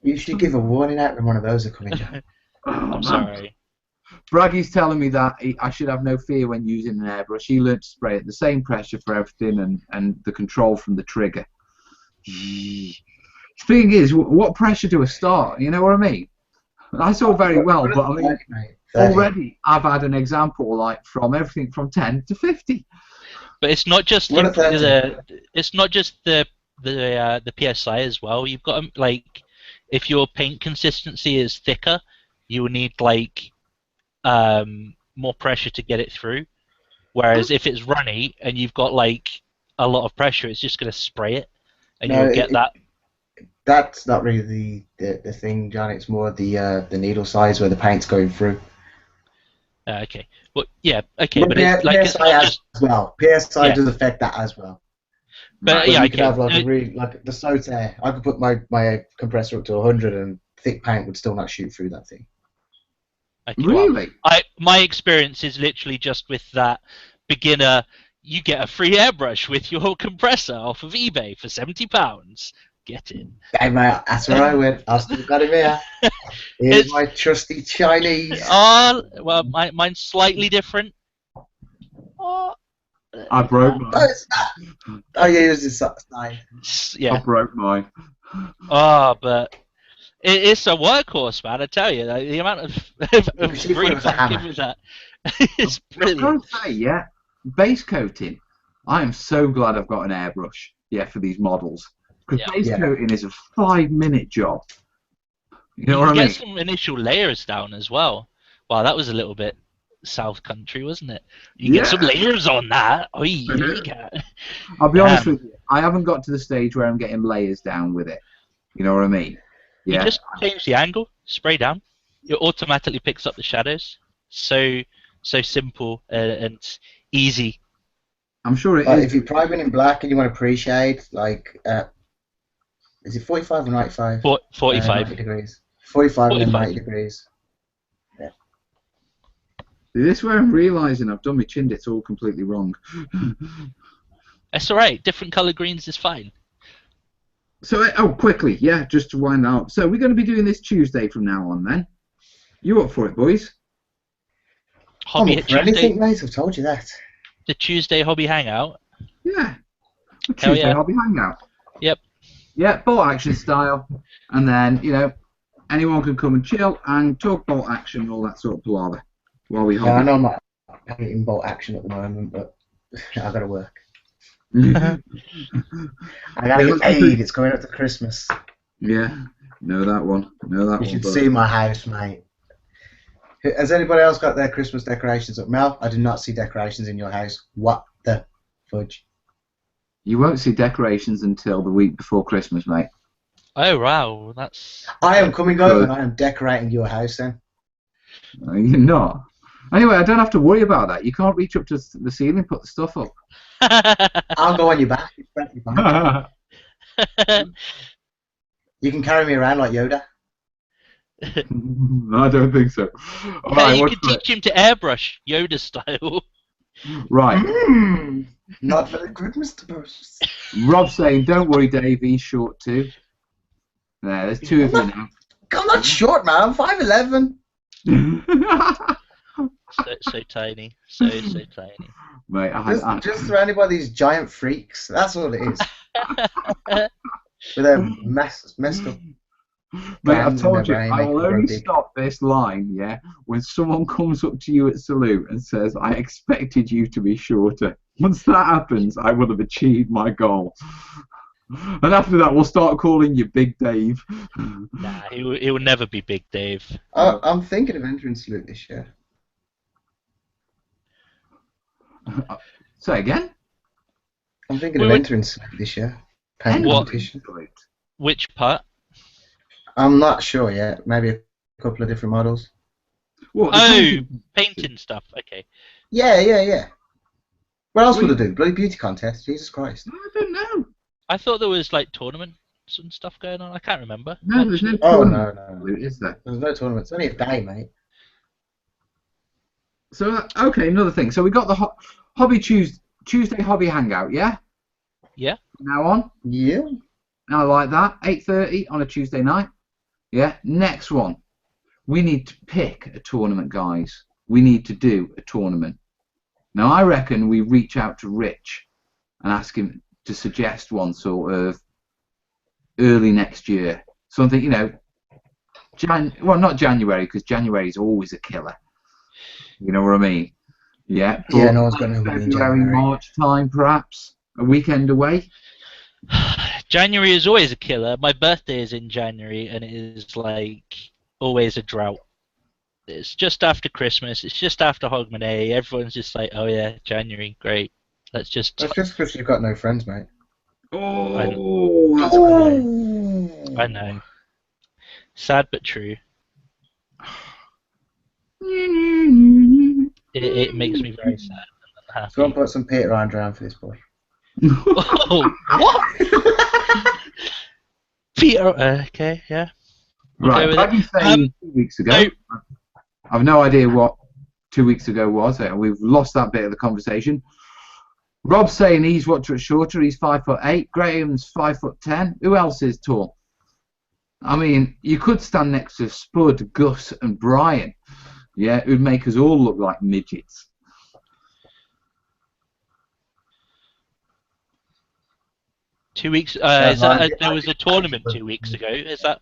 You should give a warning out when one of those are coming, John. I'm sorry. Braggy's telling me that I should have no fear when using an airbrush. He learned to spray at the same pressure for everything and the control from the trigger. Thing is, what pressure do I start? You know what I mean? I saw very well, but I mean, already I've had an example like from everything from 10 to 50. But it's not just it's not just the PSI as well. You've got like, if your paint consistency is thicker, you will need like more pressure to get it through. Whereas if it's runny and you've got like a lot of pressure, it's just going to spray it, and you'll get that. That's not really the thing, John. It's more the needle size where the paint's going through. Okay. Well, yeah. Okay, but it's like PSI as well. PSI does affect that as well. But you could have like like the Sotair. I could put my compressor up to 100 and thick paint would still not shoot through that thing. Okay, really? Well, my experience is literally just with that beginner. You get a free airbrush with your compressor off of eBay for £70. Get in. Hey mate, that's where I went. I've still got him here. Here's my trusty Chinese. Oh, well, mine's slightly different. Oh, I broke mine. Oh, it's not. Oh yeah, yours is nine. Yeah. I broke mine. Oh, but it's a workhorse, man. I tell you, the amount of grief I give with that is brilliant. I gotta say, yeah, base coating. I am so glad I've got an airbrush. Yeah, for these models. Because base coating is a 5-minute job. You know what I mean? Get some initial layers down as well. Wow, that was a little bit South Country, wasn't it? You get some layers on that. Oh, I'll be honest with you. I haven't got to the stage where I'm getting layers down with it. You know what I mean? Yeah. You just change the angle, spray down. It automatically picks up the shadows. So simple and easy. I'm sure it is. If you're priming in black and you want to pre-shade, like, is it 45 or 95? 45. 90 degrees. 45 and 90 degrees. Yeah. This is where I'm realising I've done my Chindits all completely wrong. That's alright. Different colour greens is fine. So, quickly, yeah, just to wind out. So, we're going to be doing this Tuesday from now on, then. You up for it, boys? Hobby I'm up for anything, mate. I've told you that. The Tuesday Hobby Hangout? Yeah. The Tuesday Hobby Hangout. Yep. Yeah, bolt action style. And then, you know, anyone can come and chill and talk bolt action and all that sort of palaver while we hobby. Yeah, I know I'm not hating bolt action at the moment, but I've got to work. I gotta get paid. It's coming up to Christmas. Yeah, know that one. You should see my house, mate. Has anybody else got their Christmas decorations up? Mel, I do not see decorations in your house. What the fudge? You won't see decorations until the week before Christmas, mate. Oh wow, that's. I am coming over and I am decorating your house then. No, you're not. Anyway, I don't have to worry about that. You can't reach up to the ceiling and put the stuff up. I'll go on your back. You can carry me around like Yoda. I don't think so. All right, you can teach him to airbrush Yoda style. Right. Not very good, Mr. Burgess. Rob's saying, don't worry, Dave, he's short too. There's two of you now. I'm not short, man. I'm 5'11". So tiny. So tiny. Mate, Just surrounded by these giant freaks. That's all it is. With their messed up. Mate, I've glands in told their you, brain, I make will them grow only big. stop this line, yeah, when someone comes up to you at salute and says, I expected you to be shorter. Once that happens, I will have achieved my goal. And after that, we'll start calling you Big Dave. Nah, he will never be Big Dave. I'm thinking of entering salute this year. Say again? I'm thinking of entering salute this year. Paint What? competition. Which part? I'm not sure yet. Maybe a couple of different models. What, Oh, painting stuff. Okay. Yeah. What else Well, would I do? Bloody beauty contest. Jesus Christ. I don't know. I thought there was like tournaments and stuff going on. I can't remember. No, there's no Oh, tournament, no. is there? There's no tournament. It's only a day, mate. So, okay, another thing. So we got the Hobby Tuesday Hobby Hangout, yeah? Yeah. Now on? Yeah. I like that. 8:30 on a Tuesday night. Yeah. Next one. We need to pick a tournament, guys. We need to do a tournament. Now, I reckon we reach out to Rich and ask him to suggest one sort of early next year. Something, you know, well, not January, because January is always a killer. You know what I mean? Yeah. Yeah, no one's got no money in February, January. March time, perhaps. A weekend away. January is always a killer. My birthday is in January, and it is like always a drought. It's just after Christmas. It's just after Hogmanay. Everyone's just like, "Oh yeah, January, great. Let's just." That's just because you've got no friends, mate. Oh, that's Oh. I know. Sad but true. It makes me very sad and unhappy. Go and put some Peter Iron around for this boy. Oh, what? Peter. Okay, yeah. Right, with like you saying 2 weeks ago, I've no idea what 2 weeks ago was. We've lost that bit of the conversation. Rob's saying he's shorter. He's 5'8". Graham's 5'10". Who else is tall? I mean, you could stand next to Spud, Gus, and Brian. Yeah, it would make us all look like midgets. There was a tournament 2 weeks ago. Is that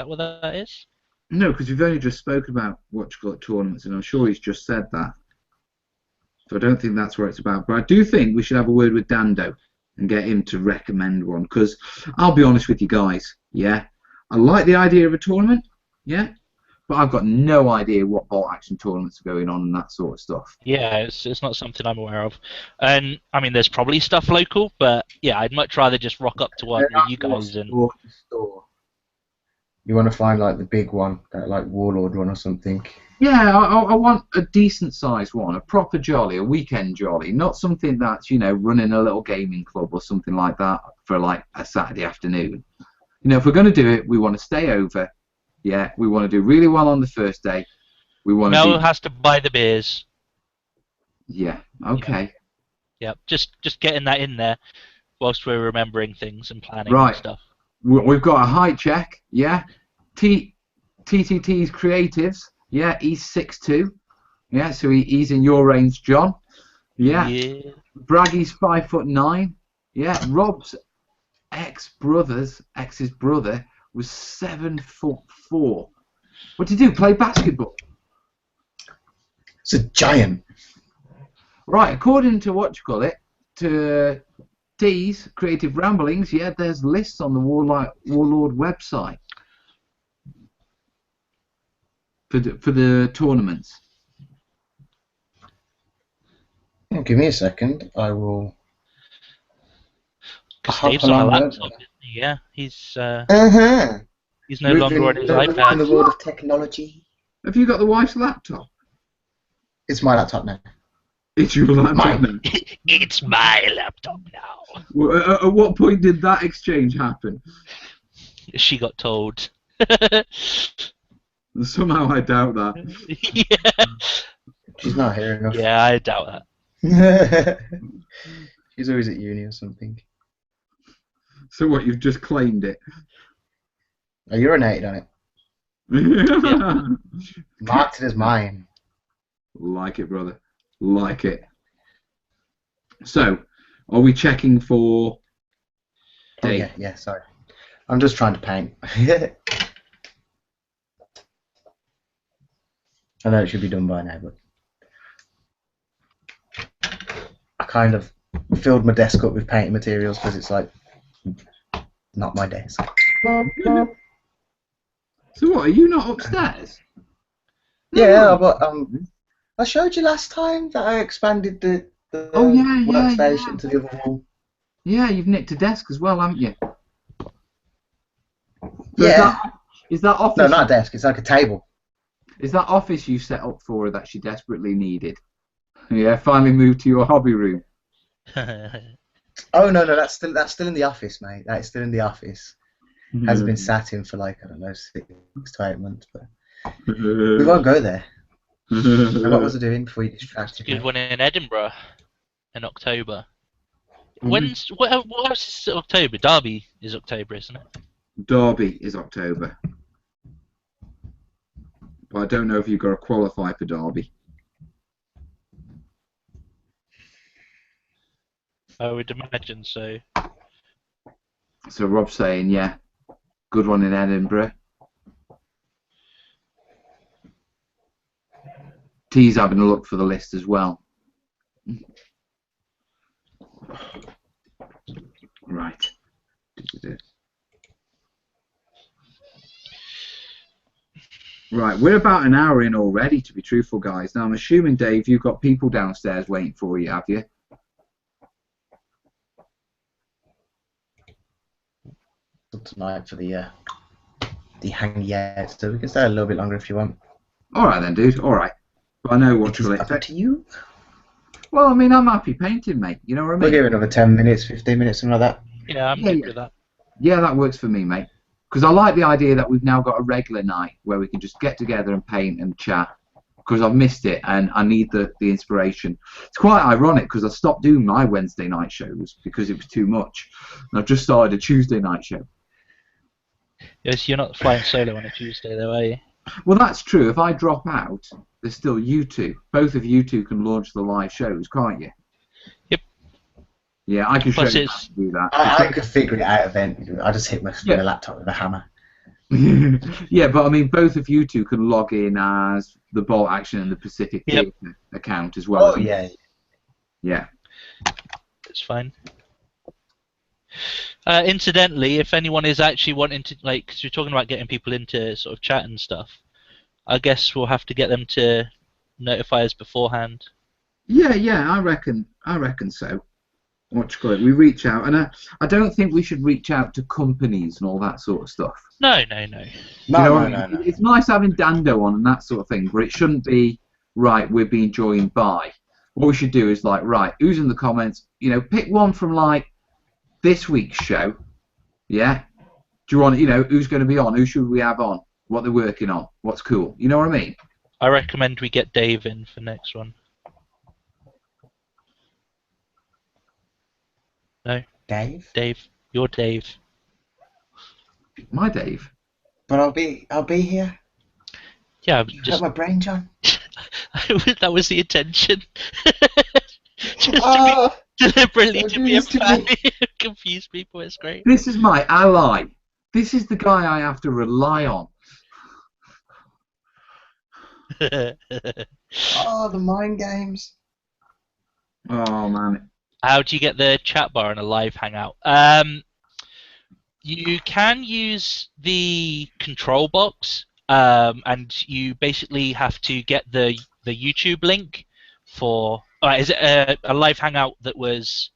what that is? No, because we've only just spoken about tournaments, and I'm sure he's just said that. So I don't think that's what it's about. But I do think we should have a word with Dando and get him to recommend one. Because I'll be honest with you guys, yeah, I like the idea of a tournament, yeah, but I've got no idea what bolt action tournaments are going on and that sort of stuff. Yeah, it's not something I'm aware of. And I mean, there's probably stuff local, but yeah, I'd much rather just rock up to one with you guys and. Store. You want to find like the big one, like Warlord one or something. Yeah, I want a decent sized one, a proper jolly, a weekend jolly, not something that's, you know, running a little gaming club or something like that for like a Saturday afternoon. You know, if we're going to do it, we want to stay over. Yeah, we want to do really well on the first day. We want to. Mel has to buy the beers. Yeah. Okay. Yeah, just getting that in there whilst we're remembering things and planning Right. and stuff. We've got a height check. Yeah. TTT's creatives. Yeah, he's 6'2". Yeah, so he's in your range, John. Yeah. Braggy's 5'9". Yeah. Rob's ex's brother was 7'4". What did he do? Play basketball? It's a giant. Right, according to to T's Creative Ramblings, yeah, there's lists on the Warlord website for the tournaments. Give me a second. I will. Because Dave's on a laptop, isn't he? Yeah, he's no longer on his In iPad. the world of technology. Have you got the wife's laptop? It's my laptop now. It's your laptop now. It's my laptop now. Well, at what point did that exchange happen? She got told. Somehow I doubt that. Yeah. She's not here enough. Yeah, I doubt that. She's always at uni or something. So what? You've just claimed it. I urinated on it. Yeah. Marked it as mine. Like it, brother. Like it. So, are we checking for Oh Dave? yeah, sorry. I'm just trying to paint. I know it should be done by now, but I kind of filled my desk up with painting materials because it's like not my desk. So what? Are you not upstairs? Yeah, but I showed you last time that I expanded the Oh, yeah, workstation yeah. to the other wall. Yeah, you've nicked a desk as well, haven't you? So Yeah. Is that office? No, not a desk. It's like a table. Is that office you set up for her that she desperately needed? Yeah, finally moved to your hobby room. Oh no, that's still in the office, mate. That's still in the office. Hasn't been sat in for like, I don't know, 6 to 8 months, but we won't go there. And what was I doing before you distracted me? Good one in Edinburgh in October. What else is October? Derby is October, isn't it? Derby is October. But I don't know if you've got to qualify for Derby. I would imagine so. So Rob's saying, yeah, good one in Edinburgh. T's having a look for the list as well. Right. Right, we're about an hour in already, to be truthful, guys. Now, I'm assuming, Dave, you've got people downstairs waiting for you, have you? Tonight for the hangout, so we can stay a little bit longer if you want. All right then, dude. All right. But I know what to expect. Up to you. Well, I mean, I'm happy painting, mate. You know what I mean? We'll give it another 10 minutes, 15 minutes, something like that. Yeah, I'm good with that. Yeah, that works for me, mate. Because I like the idea that we've now got a regular night where we can just get together and paint and chat. Because I've missed it and I need the inspiration. It's quite ironic because I stopped doing my Wednesday night shows because it was too much. And I've just started a Tuesday night show. Yes, you're not flying solo on a Tuesday, though, are you? Well, that's true. If I drop out, there's still you two. Both of you two can launch the live shows, can't you? Yep. Yeah, I can show Plus you how to do that. I could figure it out eventually. I just hit my laptop with a hammer. Yeah, but I mean, both of you two can log in as the Bolt Action and the Pacific Theatre account as well. Oh, yeah. Yeah. It's fine. Incidentally, if anyone is actually wanting to, like, because you're talking about getting people into sort of chat and stuff, I guess we'll have to get them to notify us beforehand. Yeah, I reckon so. What you call it? We reach out, and I don't think we should reach out to companies and all that sort of stuff. No. No. It's nice having Dando on and that sort of thing, but it shouldn't be, right, we're being joined by. What we should do is, like, right, who's in the comments? You know, pick one from, like, this week's show. Yeah? Do you want, you know, who's going to be on? Who should we have on? What they're working on? What's cool? You know what I mean? I recommend we get Dave in for next one. No? Dave? Dave. You're Dave. My Dave? But I'll be here. Yeah, You just... hurt my brain, John. That was the intention. Just deliberately to be a fan. Confuse people, it's great. This is my ally. This is the guy I have to rely on. Oh, the mind games. Oh, man. How do you get the chat bar in a live hangout? You can use the control box, and you basically have to get the YouTube link for. Is it a live hangout that was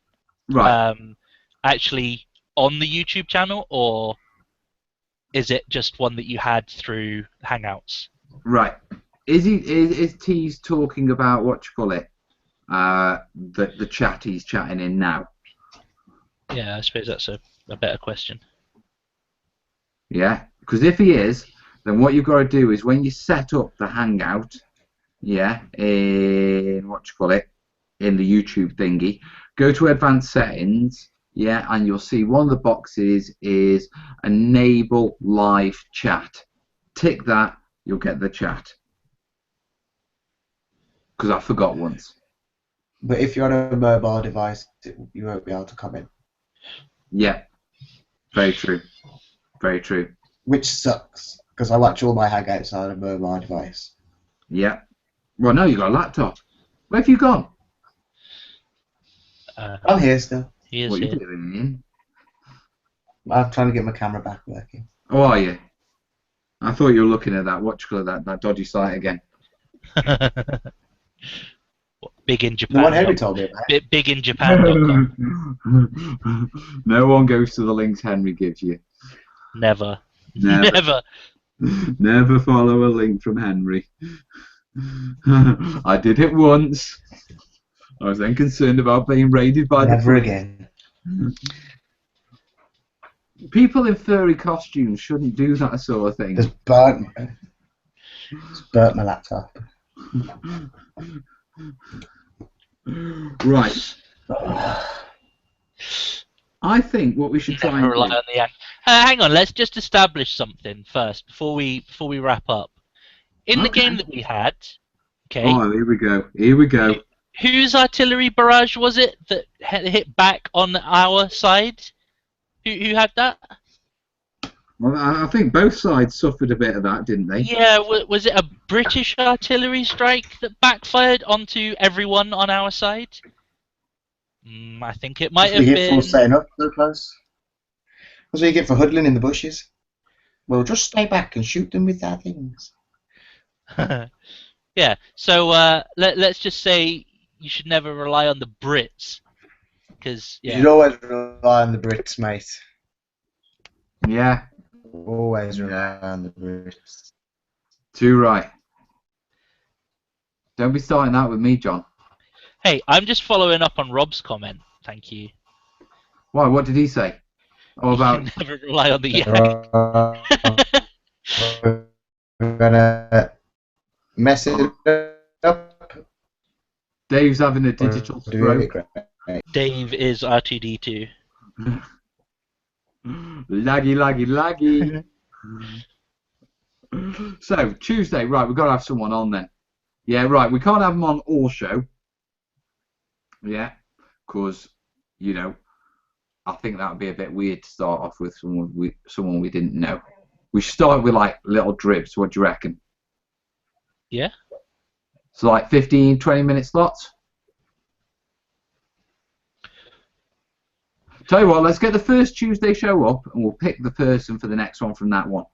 actually on the YouTube channel, or is it just one that you had through Hangouts? Right. Is T's talking about what you call it? The chat he's chatting in now. Yeah, I suppose that's a better question. Yeah, because if he is, then what you've got to do is when you set up the Hangout, yeah, in what you call it, in the YouTube thingy. Go to advanced settings, yeah, and you'll see one of the boxes is enable live chat. Tick that, you'll get the chat. Because I forgot once. But if you're on a mobile device, you won't be able to comment. Yeah, very true. Very true. Which sucks, because I watch all my Hangouts on a mobile device. Yeah. Well, no, you got a laptop. Where have you gone? I'm here still. He is What are you here. doing, Ian? I'm trying to get my camera back working. Oh, are you? I thought you were looking at that, what you call it, that dodgy site again. Big in The Japan. one Henry told me about. Big in Japan.com. No one goes to the links Henry gives you. Never. Never. Never. Never follow a link from Henry. I did it once. I was then concerned about being raided by Never the again. people in furry costumes shouldn't do that sort of thing. It's burnt my laptop. Right. I think what we should try Never and rely do. on the act. Hang on, let's just establish something first before we wrap up. In the Okay. game that we had, okay, Oh, here we go. Here we go. whose artillery barrage was it that hit back on our side? Who had that? Well, I think both sides suffered a bit of that, didn't they? Yeah, was it a British artillery strike that backfired onto everyone on our side? I think it might That's what have you get for been. setting up so close. That's what you get for huddling in the bushes. Well, just stay back and shoot them with their things. Yeah, so let's just say you should never rely on the Brits. Because, You yeah. should always rely on the Brits, mate. Yeah. Always rely on the Brits. Too right. Don't be starting that with me, John. Hey, I'm just following up on Rob's comment. Thank you. Why? What did he say? Oh, You about should never rely on the yak. We're gonna mess it up. Dave's having a digital or do it stroke. great. Dave is R2D2. Laggy, laggy, laggy. So, Tuesday, right, we've got to have someone on then. Yeah, right, we can't have them on all show. Yeah, because, you know, I think that would be a bit weird to start off with someone we didn't know. We should start with, like, little dribs. What do you reckon? Yeah? So, like, 15, 20-minute slots? Tell you what, let's get the first Tuesday show up, and we'll pick the person for the next one from that one.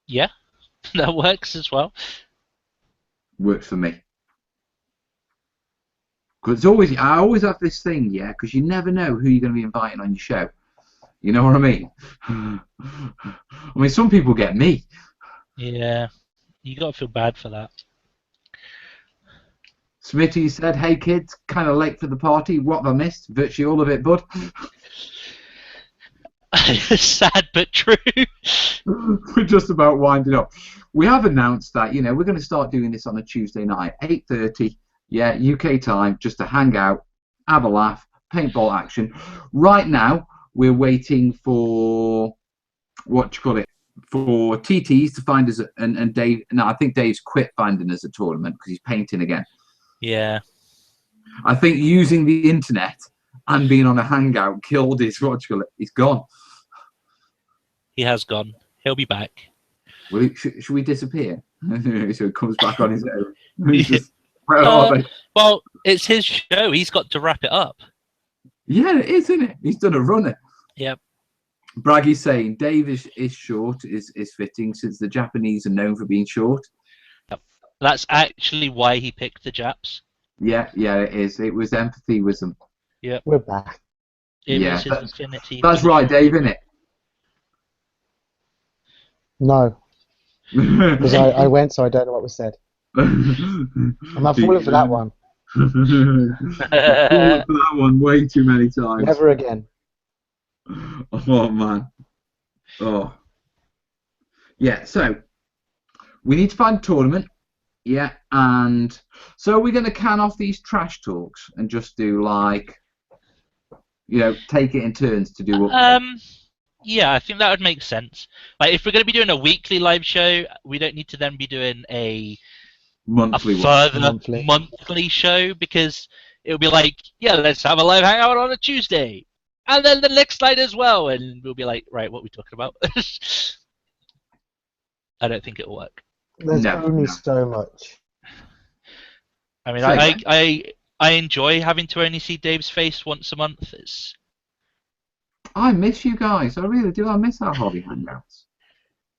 Yeah? That works as well. Works for me. Because I always have this thing, yeah, because you never know who you're going to be inviting on your show. You know what I mean? I mean, some people get me. Yeah. You got to feel bad for that. Smitty said, hey kids, kind of late for the party. What have I missed? Virtually all of it, bud. Sad but true. We're just about winding up. We have announced that, you know, we're going to start doing this on a Tuesday night, 8:30, yeah, UK time, just to hang out, have a laugh, paintball action. Right now, we're waiting for, what do you call it, for TTs to find us, and Dave, no, I think Dave's quit finding us a tournament because he's painting again. Yeah. I think using the internet and being on a hangout killed his, what do you call it, he's gone. He has gone. He'll be back. Well, should we disappear? So he comes back on his own. He's Yeah. just, where are they? Well, it's his show. He's got to wrap it up. Yeah, it is, isn't it? He's done a runner. Yep. Braggy's saying Dave is short, is fitting, since the Japanese are known for being short. That's actually why he picked the Japs. Yeah, it is. It was empathy with them. Yep. We're back. It Yeah, was his affinity. That's right, Dave, isn't it? No, because I went, so I don't know what was said. I'm not falling for that one. Fallen for that one way too many times. Never again. Oh man. Oh. Yeah, so we need to find a tournament. Yeah, and so we're going to can off these trash talks and just do like, take it in turns to do what. Yeah, I think that would make sense. Like, if we're going to be doing a weekly live show, we don't need to then be doing a Monthly one. further Monthly. monthly show, because it would be like, yeah, let's have a live hangout on a Tuesday, and then the next night as well, and we'll be like, right, what are we talking about? I don't think it'll work. There's No, only no. so much. I mean, Say I enjoy having to only see Dave's face once a month. It's I miss you guys. I really do. I miss our hobby hangouts.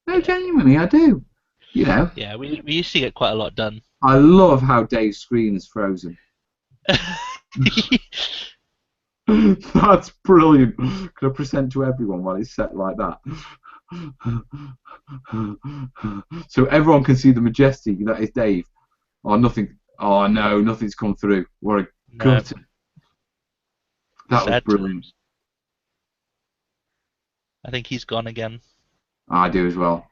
No, genuinely, I do. yeah, we used to get quite a lot done. I love how Dave's screen is frozen. That's brilliant. Can I present to everyone while it's set like that? So everyone can see the majesty that is Dave. Oh, nothing. Oh, no, nothing's come through. What a gutter. That was Sad brilliant. times. I think he's gone again. I do as well.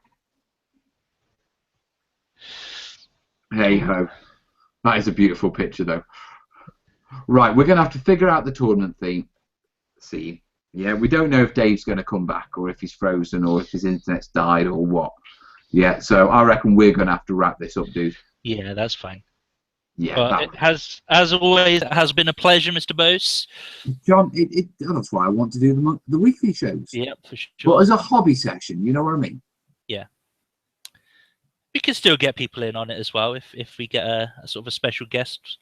Hey ho. That is a beautiful picture, though. Right, we're going to have to figure out the tournament scene. Yeah, we don't know if Dave's going to come back, or if he's frozen, or if his internet's died, or what. Yeah, so I reckon we're going to have to wrap this up, dude. Yeah, that's fine. Yeah, But it has, as always, it has been a pleasure, Mr. Bose. John, that's why I want to do the weekly shows. Yeah, for sure. But as a hobby session, you know what I mean? Yeah. We can still get people in on it as well if we get a sort of a special guest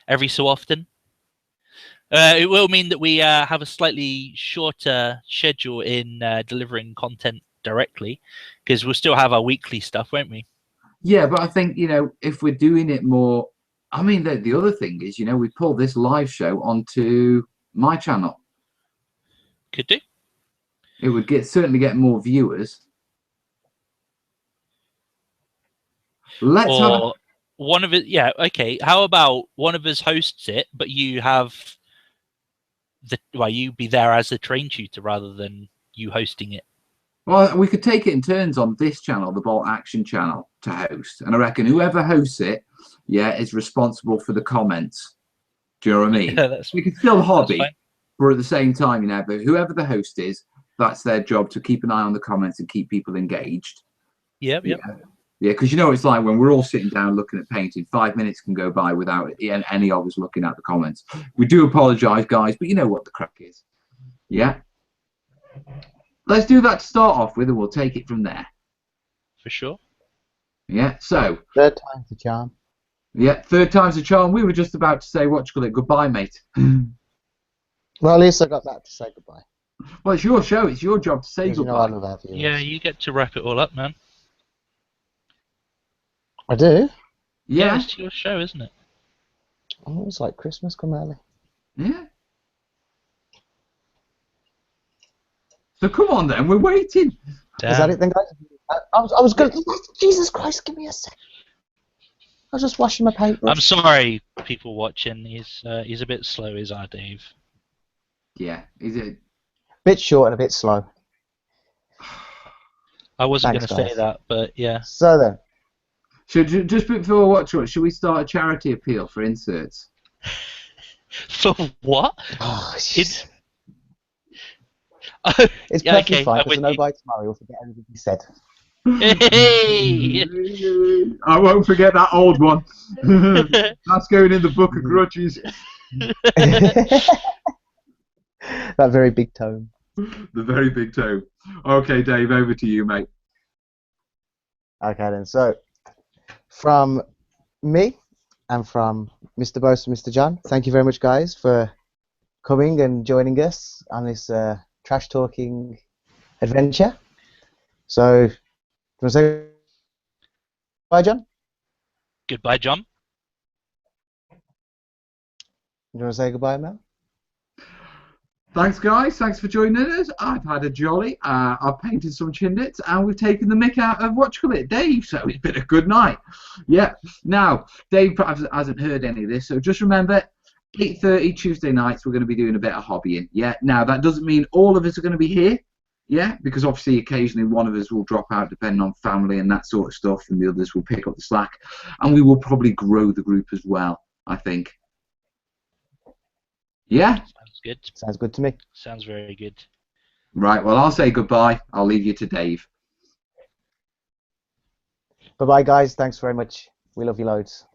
every so often. It will mean that we have a slightly shorter schedule in delivering content directly, because we'll still have our weekly stuff, won't we? Yeah, but I think, if we're doing it more... I mean, the other thing is, we pull this live show onto my channel. Could do. It would certainly get more viewers. Let's have one of it. Yeah, okay. How about one of us hosts it, but you have you be there as a train tutor rather than you hosting it? Well, we could take it in turns on this channel, the Bolt Action channel, to host. And I reckon whoever hosts it, is responsible for the comments. Do you know what I mean? Yeah, we could still hobby, but at the same time, but whoever the host is, that's their job to keep an eye on the comments and keep people engaged. Yep. Yeah, because it's like when we're all sitting down looking at painting, 5 minutes can go by without any of us looking at the comments. We do apologise, guys, but you know what the crack is. Yeah. Let's do that to start off with, and we'll take it from there. For sure. Yeah, so... Third time's the charm. Yeah, third time's the charm. We were just about to say, goodbye, mate. Well, at least I got that to say goodbye. Well, it's your show. It's your job to say goodbye. I love our viewers. Yeah, you get to wrap it all up, man. I do? Yeah. It's your show, isn't it? Oh, it's like Christmas come early. Yeah. So come on then, we're waiting. Damn. Is that it then, guys? I was going to... Jesus Christ, give me a sec. I was just washing my paintbrush. I'm sorry, people watching. He's a bit slow, is our Dave. Yeah, is it? Bit short and a bit slow. I wasn't going Thanks, to say guys. that, but yeah. So then. Just before watch, should we start a charity appeal for inserts? For what? Oh, It's it's yeah, perfectly okay, fine, I'm because with no you. by tomorrow you'll forget everything you said. Hey! I won't forget that old one. That's going in the book of grudges. That very big tone. The very big toe. Okay, Dave, over to you, mate. Okay then, so from me and from Mr. Bose and Mr. John, thank you very much, guys, for coming and joining us on this trash talking adventure. So, do you want to say bye, John? Goodbye, John. Do you want to say goodbye, Mel? Thanks, guys. Thanks for joining us. I've had a jolly. I've painted some chin-knits, and we've taken the mick out of Dave. So it's been a good night. Yeah. Now, Dave perhaps hasn't heard any of this, so just remember, 8:30 Tuesday nights, we're going to be doing a bit of hobbying. Yeah. Now, that doesn't mean all of us are going to be here. Yeah, because obviously occasionally one of us will drop out depending on family and that sort of stuff, and the others will pick up the slack, and we will probably grow the group as well, I think. Yeah? Sounds good. Sounds good to me. Sounds very good. Right, well, I'll say goodbye. I'll leave you to Dave. Bye-bye, guys. Thanks very much. We love you loads.